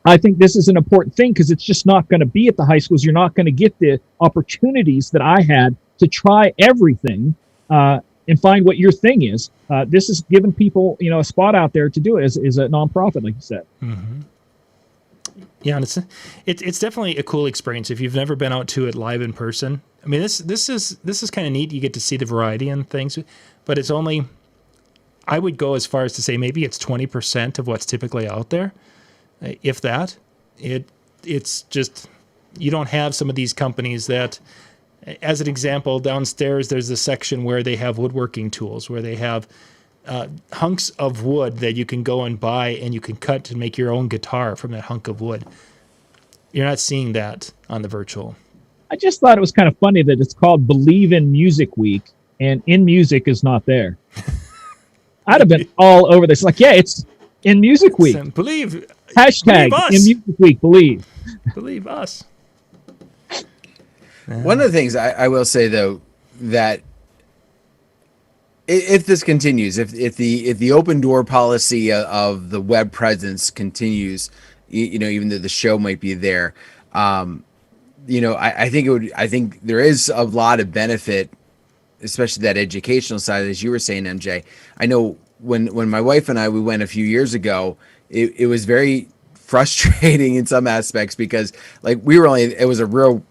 I think this is an important thing because it's just not going to be at the high schools. You're not going to get the opportunities that I had to try everything. And find what your thing is. This is giving people, a spot out there to do it as a nonprofit, like you said. Mm-hmm. Yeah, and it's definitely a cool experience if you've never been out to it live in person. I mean, this is kind of neat. You get to see the variety and things, but it's only. I would go as far as to say maybe it's 20% of what's typically out there, if that. It's just you don't have some of these companies that. As an example, downstairs there's a section where they have woodworking tools, where they have hunks of wood that you can go and buy, and you can cut to make your own guitar from that hunk of wood. You're not seeing that on the virtual. I just thought it was kind of funny that it's called Believe in Music Week, and In Music is not there. I'd have been all over this. Like, yeah, it's In Music Week. Believe. Hashtag believe us. In Music Week, believe. Believe us. One of the things I will say, though, that if this continues, if the open door policy of the web presence continues, even though the show might be there, I think there is a lot of benefit, especially that educational side, as you were saying, MJ. I know when my wife and we went a few years ago, it was very frustrating in some aspects because it was a real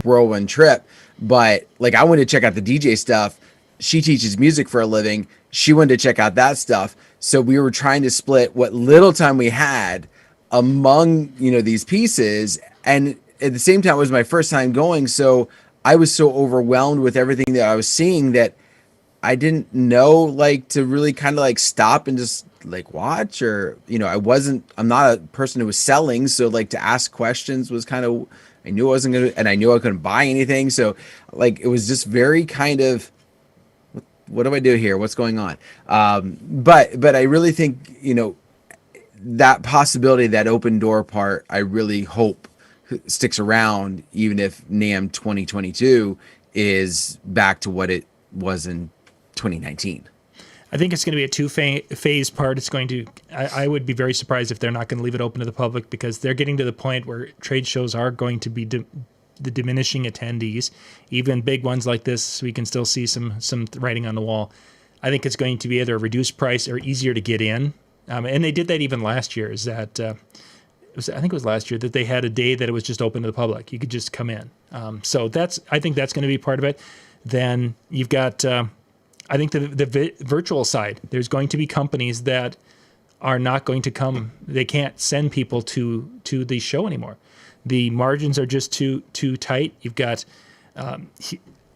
whirlwind trip, but I wanted to check out the DJ stuff. she teaches music for a living. She wanted to check out that stuff. So we were trying to split what little time we had among, these pieces. And at the same time, it was my first time going. So I was so overwhelmed with everything that I was seeing that I didn't know, to really kind of stop and just watch, or, I'm not a person who was selling. So to ask questions was kind of, I knew I wasn't going to, and I knew I couldn't buy anything. So it was just very kind of, what do I do here? What's going on? But I really think, that possibility, that open door part, I really hope sticks around, even if NAMM 2022 is back to what it was in 2019. I think it's going to be a two-phase part. It's going to. I would be very surprised if they're not going to leave it open to the public, because they're getting to the point where trade shows are going to be the diminishing attendees. Even big ones like this, we can still see some writing on the wall. I think it's going to be either a reduced price or easier to get in. And they did that even last year. I think it was last year that they had a day that it was just open to the public. You could just come in. So I think that's going to be part of it. Then you've got. I think the virtual side, there's going to be companies that are not going to come. They can't send people to the show anymore. The margins are just too tight. You've got,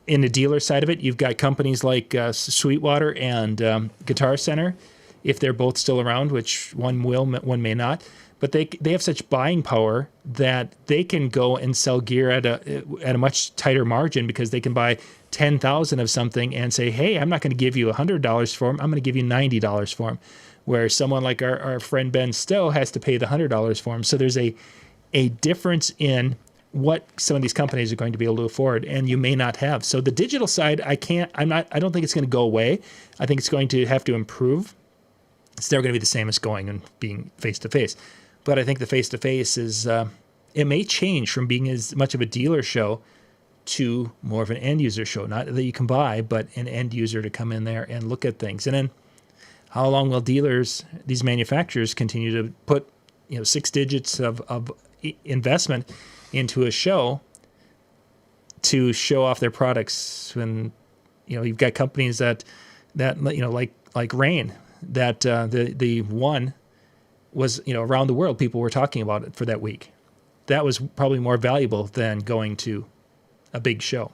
in the dealer side of it, you've got companies like Sweetwater and Guitar Center, if they're both still around, which one will, one may not. But they have such buying power that they can go and sell gear at a much tighter margin, because they can buy 10,000 of something and say, hey, I'm not going to give you $100 for them. I'm going to give you $90 for them. Where someone like our friend Ben Stowe has to pay the $100 for them. So there's a difference in what some of these companies are going to be able to afford, and you may not have. So the digital side, I don't think it's going to go away. I think it's going to have to improve. It's never going to be the same as going and being face-to-face. But I think the face-to-face is, it may change from being as much of a dealer show to more of an end-user show. Not that you can buy, but an end user to come in there and look at things. And then how long will dealers, these manufacturers, continue to put 6 digits of investment into a show to show off their products when you've got companies that like Rain, that the one was around the world, people were talking about it for that week. That was probably more valuable than going to a big show.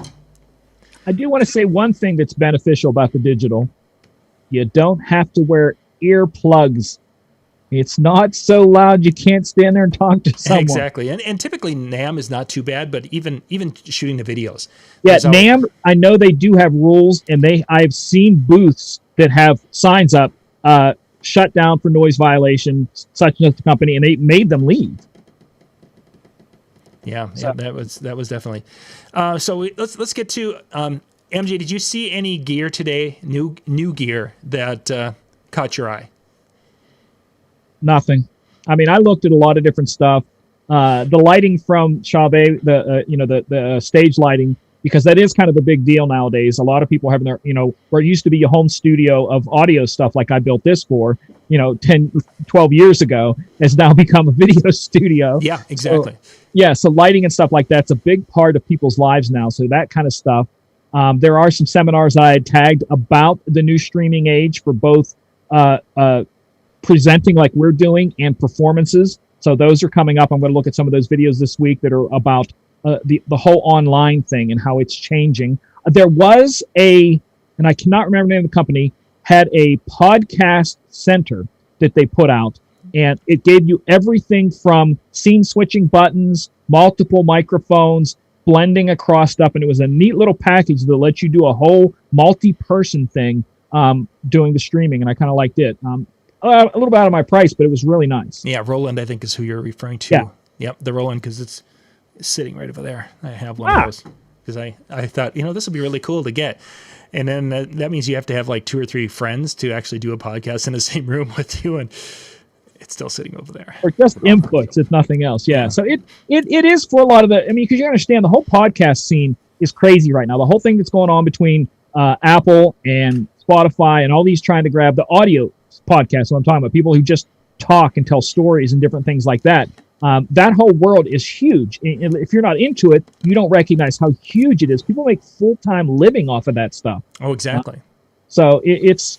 I do want to say one thing that's beneficial about the digital. You don't have to wear earplugs. It's not so loud you can't stand there and talk to someone. Exactly. And typically NAMM is not too bad, but even shooting the videos. Yeah, NAMM, I know they do have rules, and I've seen booths that have signs up, shut down for noise violation, such and such company, and they made them leave. Yeah, that was definitely. So let's get to MJ. Did you see any gear today? New gear that caught your eye? Nothing. I mean, I looked at a lot of different stuff. The lighting from Chauvet, the stage lighting, because that is kind of a big deal nowadays. A lot of people having their, where it used to be a home studio of audio stuff like I built this for, 10, 12 years ago, has now become a video studio. Yeah, exactly. So lighting and stuff like that's a big part of people's lives now. So that kind of stuff. There are some seminars I had tagged about the new streaming age for both presenting like we're doing and performances. So those are coming up. I'm going to look at some of those videos this week that are about the whole online thing and how it's changing. There was and I cannot remember the name of the company, had a podcast center that they put out, and it gave you everything from scene switching buttons, multiple microphones, blending across stuff, and it was a neat little package that lets you do a whole multi-person thing doing the streaming, and I kind of liked it. A little bit out of my price, but it was really nice. Yeah, Roland, I think, is who you're referring to. Yeah. Yep, the Roland, because it's sitting right over there. I have one of those because I thought, this would be really cool to get. And then that means you have to have like 2 or 3 friends to actually do a podcast in the same room with you, and it's still sitting over there. Or just inputs, if nothing else. Yeah. So it is for a lot of because you understand the whole podcast scene is crazy right now. The whole thing that's going on between Apple and Spotify and all these trying to grab the audio podcast. What I'm talking about, people who just talk and tell stories and different things like that. That whole world is huge. And if you're not into it, you don't recognize how huge it is. People make full-time living off of that stuff. Oh, exactly. So it's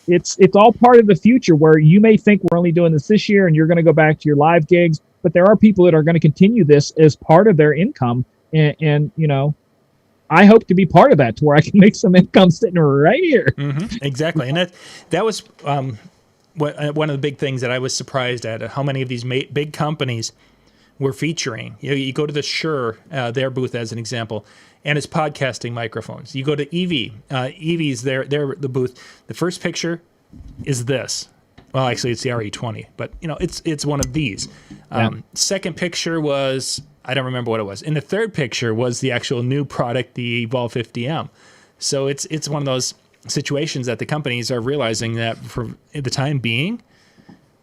all part of the future, where you may think we're only doing this year and you're going to go back to your live gigs, but there are people that are going to continue this as part of their income. And you know, I hope to be part of that, to where I can make some income sitting right here. Mm-hmm. Exactly. And that was one of the big things that I was surprised at, how many of these big companies were featuring. You go to the Shure, their booth as an example, and it's podcasting microphones. You go to EV, EV's their the booth. The first picture is this. Well, actually, it's the RE20, but you know, it's one of these. Second picture was, I don't remember what it was. And the third picture was the actual new product, the Evolve 50M. So it's one of those situations that the companies are realizing that for the time being,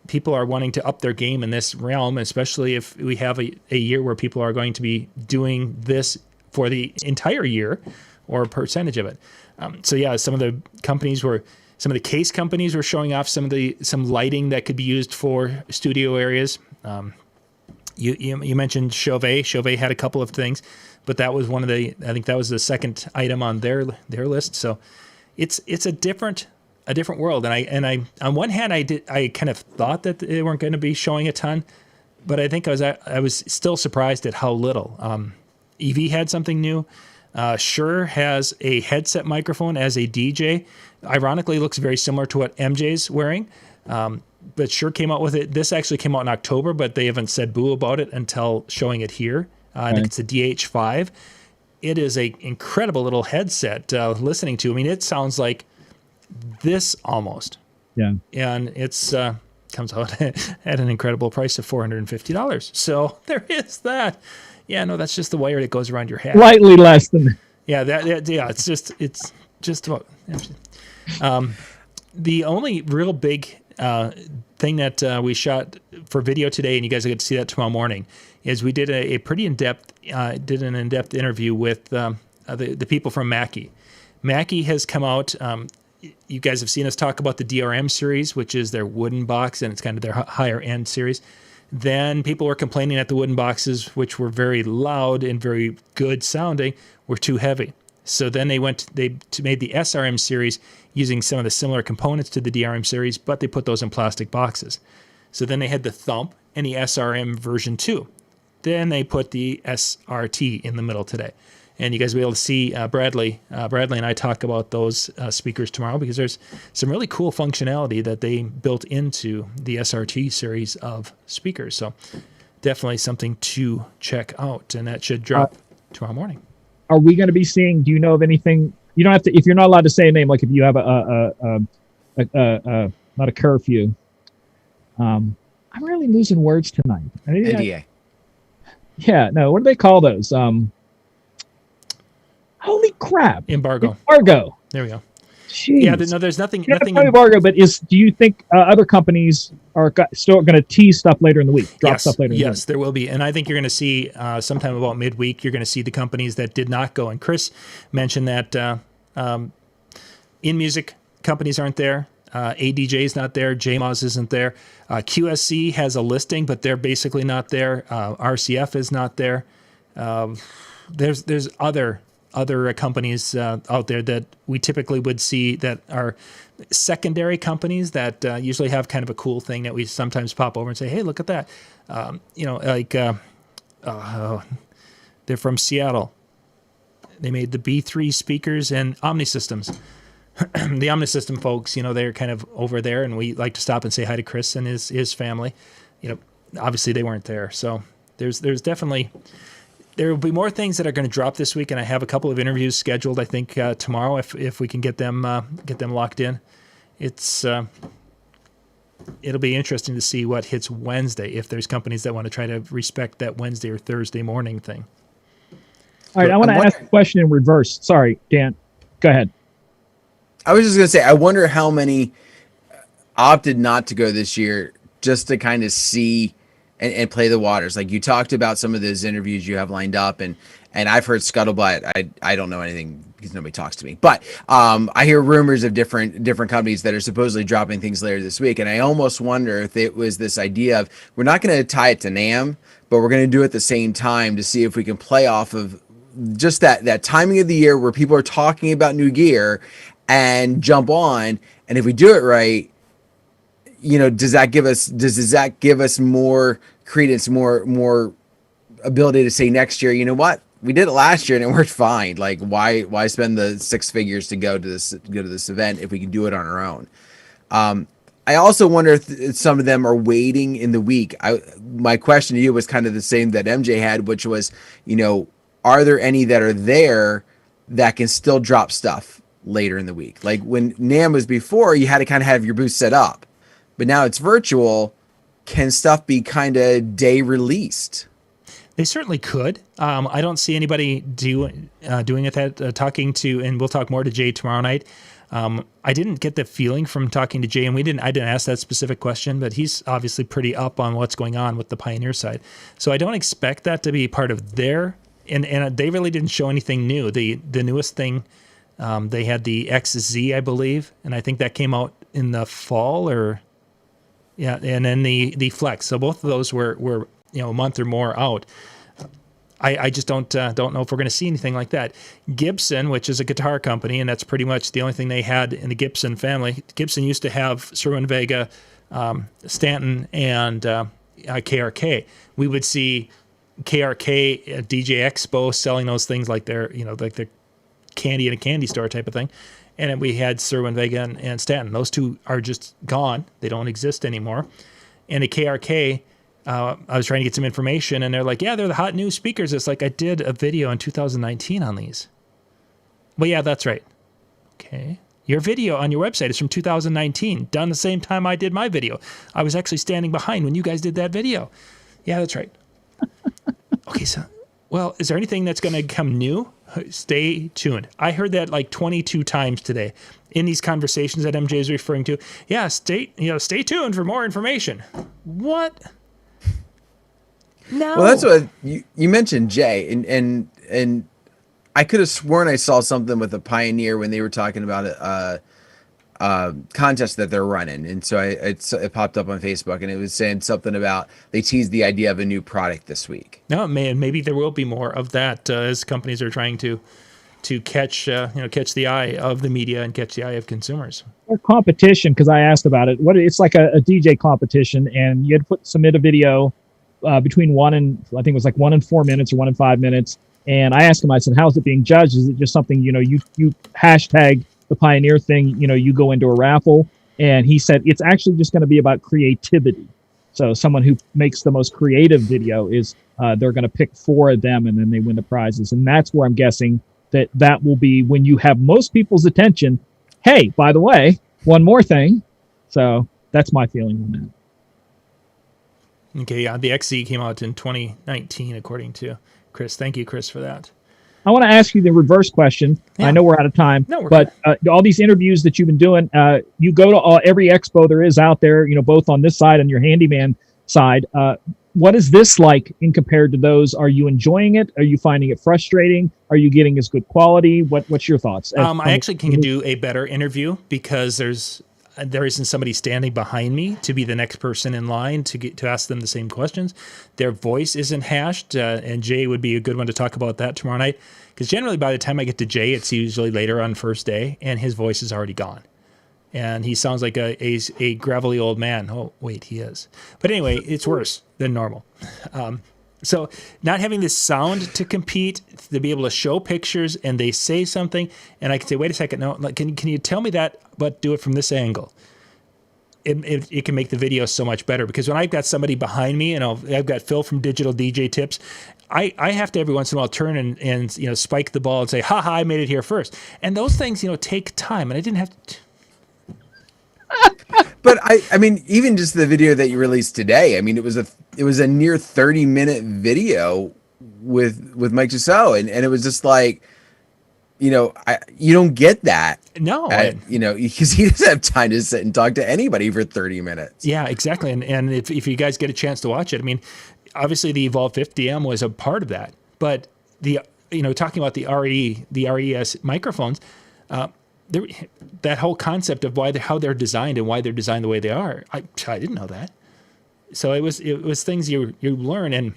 people are wanting to up their game in this realm, especially if we have a year where people are going to be doing this for the entire year or a percentage of it. So yeah, some of the case companies were showing off some lighting that could be used for studio areas. You mentioned Chauvet. Chauvet had a couple of things, but that was I think that was the second item on their list. So it's a different world. And I on one hand, I kind of thought that they weren't going to be showing a ton, but I think I was still surprised at how little. EV had something new. Shure has a headset microphone as a DJ. Ironically, looks very similar to what MJ's wearing. But Shure came out with it. This actually came out in October, but they haven't said boo about it until showing it here. I think it's a DH5. It is a incredible little headset listening to. I mean, it sounds like this almost. Yeah. And it's comes out at an incredible price of $450. So there is that. Yeah, no, that's just the wire that goes around your head. Slightly less than. Yeah, it's just about. The only real big thing that we shot for video today, and you guys will get to see that tomorrow morning, is we did a pretty in-depth interview with the people from Mackie. Mackie has come out. You guys have seen us talk about the DRM series, which is their wooden box, and it's kind of their higher end series. Then people were complaining that the wooden boxes, which were very loud and very good sounding, were too heavy. So then they made the SRM series using some of the similar components to the DRM series, but they put those in plastic boxes. So then they had the Thump and the SRM version 2. Then they put the SRT in the middle today. And you guys will be able to see Bradley and I talk about those speakers tomorrow, because there's some really cool functionality that they built into the SRT series of speakers. So definitely something to check out, and that should drop tomorrow morning. Are we going to be seeing? Do you know of anything? You don't have to, if you're not allowed to say a name. Like if you have not a curfew. I'm really losing words tonight. NDA. Yeah. No. What do they call those? Holy crap! Embargo. There we go. Jeez. Yeah. No, there's nothing. Embargo. But do you think other companies are still going to tease stuff later in the week? Drop stuff later in the week? Yes, there will be. And I think you're going to see sometime about midweek, you're going to see the companies that did not go. And Chris mentioned that in music, companies aren't there. ADJ is not there. JMOZ isn't there. QSC has a listing, but they're basically not there. RCF is not there. There's other companies out there that we typically would see that are secondary companies that usually have kind of a cool thing that we sometimes pop over and say, hey, look at that. They're from Seattle. They made the B3 speakers and Omni Systems. The Omni System folks, they're kind of over there, and we like to stop and say hi to Chris and his family. Obviously they weren't there. So there's definitely... There will be more things that are going to drop this week, and I have a couple of interviews scheduled. I think tomorrow, if we can get them locked in, it'll be interesting to see what hits Wednesday. If there's companies that want to try to respect that Wednesday or Thursday morning thing. All right, I want to ask a question in reverse. Sorry, Dan, go ahead. I was just going to say, I wonder how many opted not to go this year just to kind of see and play the waters. Like you talked about some of those interviews you have lined up, and And I've heard scuttlebutt. I don't know anything because nobody talks to me. But I hear rumors of different companies that are supposedly dropping things later this week. And I almost wonder if it was this idea of we're not going to tie it to NAMM, but we're going to do it at the same time to see if we can play off of just that timing of the year where people are talking about new gear and jump on. And if we do it right, does that give us more credence, more ability to say next year, you know what? We did it last year and it worked fine. Like why spend the six figures to go to this event if we can do it on our own? I also wonder if some of them are waiting in the week. My question to you was kind of the same that MJ had, which was, are there any that are there that can still drop stuff later in the week? Like when NAMM was before, you had to kind of have your booth set up, but now it's virtual. Can stuff be kind of day released? They certainly could. I don't see anybody doing it. Talking to, and we'll talk more to Jay tomorrow night. I didn't get the feeling from talking to Jay, and I didn't ask that specific question, but he's obviously pretty up on what's going on with the Pioneer side. So I don't expect that to be part of their, and they really didn't show anything new. The newest thing, they had the XZ, I believe, and I think that came out in the fall and then the Flex. So both of those were a month or more out. I just don't know if we're going to see anything like that. Gibson, which is a guitar company, and that's pretty much the only thing they had in the Gibson family. Gibson used to have Cerwin-Vega, Stanton, and KRK. We would see KRK at DJ Expo selling those things like they're candy in a candy store type of thing. And then we had Cerwin-Vega and Stanton. Those two are just gone. They don't exist anymore. And the KRK, I was trying to get some information, and they're like, yeah, they're the hot new speakers. It's like, I did a video in 2019 on these. Well, yeah, that's right. Okay. Your video on your website is from 2019, done the same time I did my video. I was actually standing behind when you guys did that video. Yeah, that's right. Okay, so, well, is there anything that's going to come new? Stay tuned. I heard that like 22 times today in these conversations that MJ is referring to. Yeah, stay tuned for more information. What? No. Well, that's what you mentioned, Jay, and I could have sworn I saw something with the Pioneer when they were talking about a contest that they're running, and so it popped up on Facebook, and it was saying something about they teased the idea of a new product this week. No, man, maybe there will be more of that as companies are trying to catch the eye of the media and catch the eye of consumers. Or competition, because I asked about it. It's like a DJ competition, and you had to submit a video between 1 and 4 minutes or 1 and 5 minutes. And I asked him, I said, how's it being judged? Is it just something, you hashtag the Pioneer thing, you go into a raffle? And he said, it's actually just going to be about creativity. So someone who makes the most creative video is, they're going to pick 4 of them, and then they win the prizes. And that's where I'm guessing that will be when you have most people's attention. Hey, by the way, one more thing. So that's my feeling on that. Okay, yeah, the XZ came out in 2019, according to Chris. Thank you, Chris, for that. I want to ask you the reverse question. Yeah. I know we're out of time, but all these interviews that you've been doing, you go to every expo there is out there, both on this side and your handyman side. What is this like in compared to those? Are you enjoying it? Are you finding it frustrating? Are you getting as good quality? What's your thoughts? I actually can do a better interview because there isn't somebody standing behind me to be the next person in line to ask them the same questions. Their voice isn't hashed, and Jay would be a good one to talk about that tomorrow night, because generally by the time I get to Jay, it's usually later on first day, and his voice is already gone. And he sounds like a gravelly old man. Oh, wait, he is. But anyway, it's worse than normal. So not having this sound to compete, to be able to show pictures and they say something, and I can say, wait a second, no, can you tell me that, but do it from this angle? It can make the video so much better, because when I've got somebody behind me, and I've got Phil from Digital DJ Tips, I have to every once in a while turn and spike the ball and say, ha, I made it here first. And those things, take time, and I didn't have to... But I mean, even just the video that you released today, I mean, it was a near 30-minute video with Mike Giselle, and it was just like, you don't get that. No. Because he doesn't have time to sit and talk to anybody for 30 minutes. Yeah, exactly. And if you guys get a chance to watch it, I mean, obviously the Evolve 50M was a part of that, but talking about the RES microphones, that whole concept of how they're designed and why they're designed the way they are, I didn't know that. So it was things you learn, and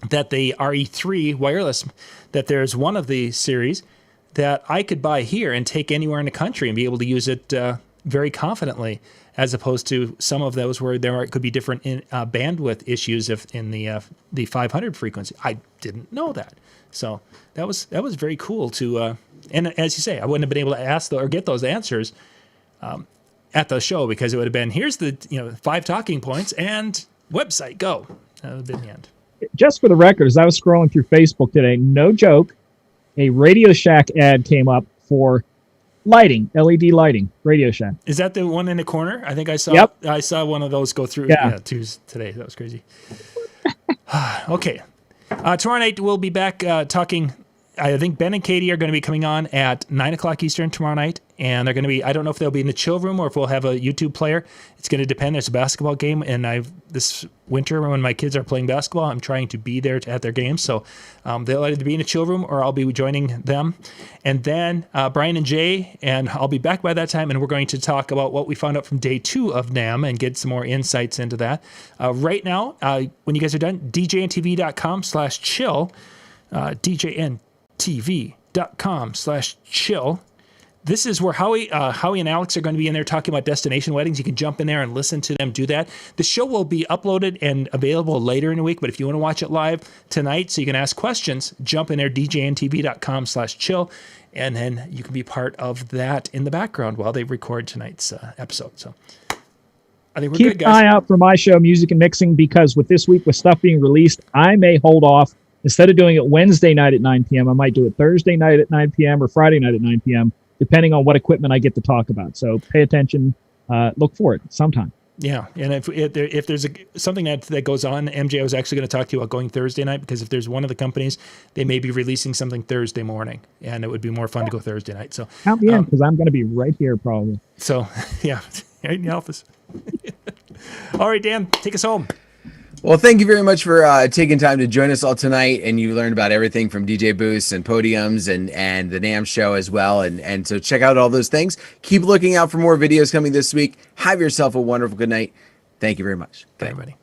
that the RE3 wireless, that there's one of the series that I could buy here and take anywhere in the country and be able to use it very confidently, as opposed to some of those where there could be different bandwidth issues in the 500 frequency. I didn't know that. So that was very cool to, and as you say, I wouldn't have been able to ask or get those answers at the show, because it would have been, here's the 5 talking points and website, go. That would have been the end. Just for the record, as I was scrolling through Facebook today, no joke, a Radio Shack ad came up for lighting, LED lighting, Radio Shack. Is that the one in the corner? I think I saw. Yep. I saw one of those go through. Yeah. Today. That was crazy. Okay. Tomorrow night we'll be back talking. I think Ben and Katie are going to be coming on at 9:00 Eastern tomorrow night, and they're going to be, I don't know if they'll be in the chill room or if we'll have a YouTube player. It's going to depend. There's a basketball game, and this winter when my kids are playing basketball, I'm trying to be there at their games. So they'll either be in a chill room or I'll be joining them. And then Brian and Jay, and I'll be back by that time, and we're going to talk about what we found out from day 2 of NAMM and get some more insights into that. Right now, when you guys are done, DJNTV.com/chill, DJNTV.com/chill. This is where Howie and Alex are going to be in there talking about destination weddings. You can jump in there and listen to them do that. The show will be uploaded and available later in the week, but if you want to watch it live tonight so you can ask questions, jump in there, DJNTV.com/chill, and then you can be part of that in the background while they record tonight's episode. So I think we're Keep good, guys. an eye out for my show, Music and Mixing, because with this week with stuff being released, I may hold off. Instead of doing it Wednesday night at 9 p.m., I might do it Thursday night at 9 p.m. or Friday night at 9 p.m., depending on what equipment I get to talk about. So pay attention. Look for it sometime. Yeah, and if there's something that goes on, MJ, I was actually going to talk to you about going Thursday night, because if there's one of the companies, they may be releasing something Thursday morning, and it would be more fun to go Thursday night. So count me in, because I'm going to be right here probably. So, yeah, right in the office. All right, Dan, take us home. Well, thank you very much for taking time to join us all tonight, and you learned about everything from DJ booths and podiums and the NAMM show as well, and so check out all those things. Keep looking out for more videos coming this week. Have yourself a wonderful good night. Thank you very much. Bye, everybody.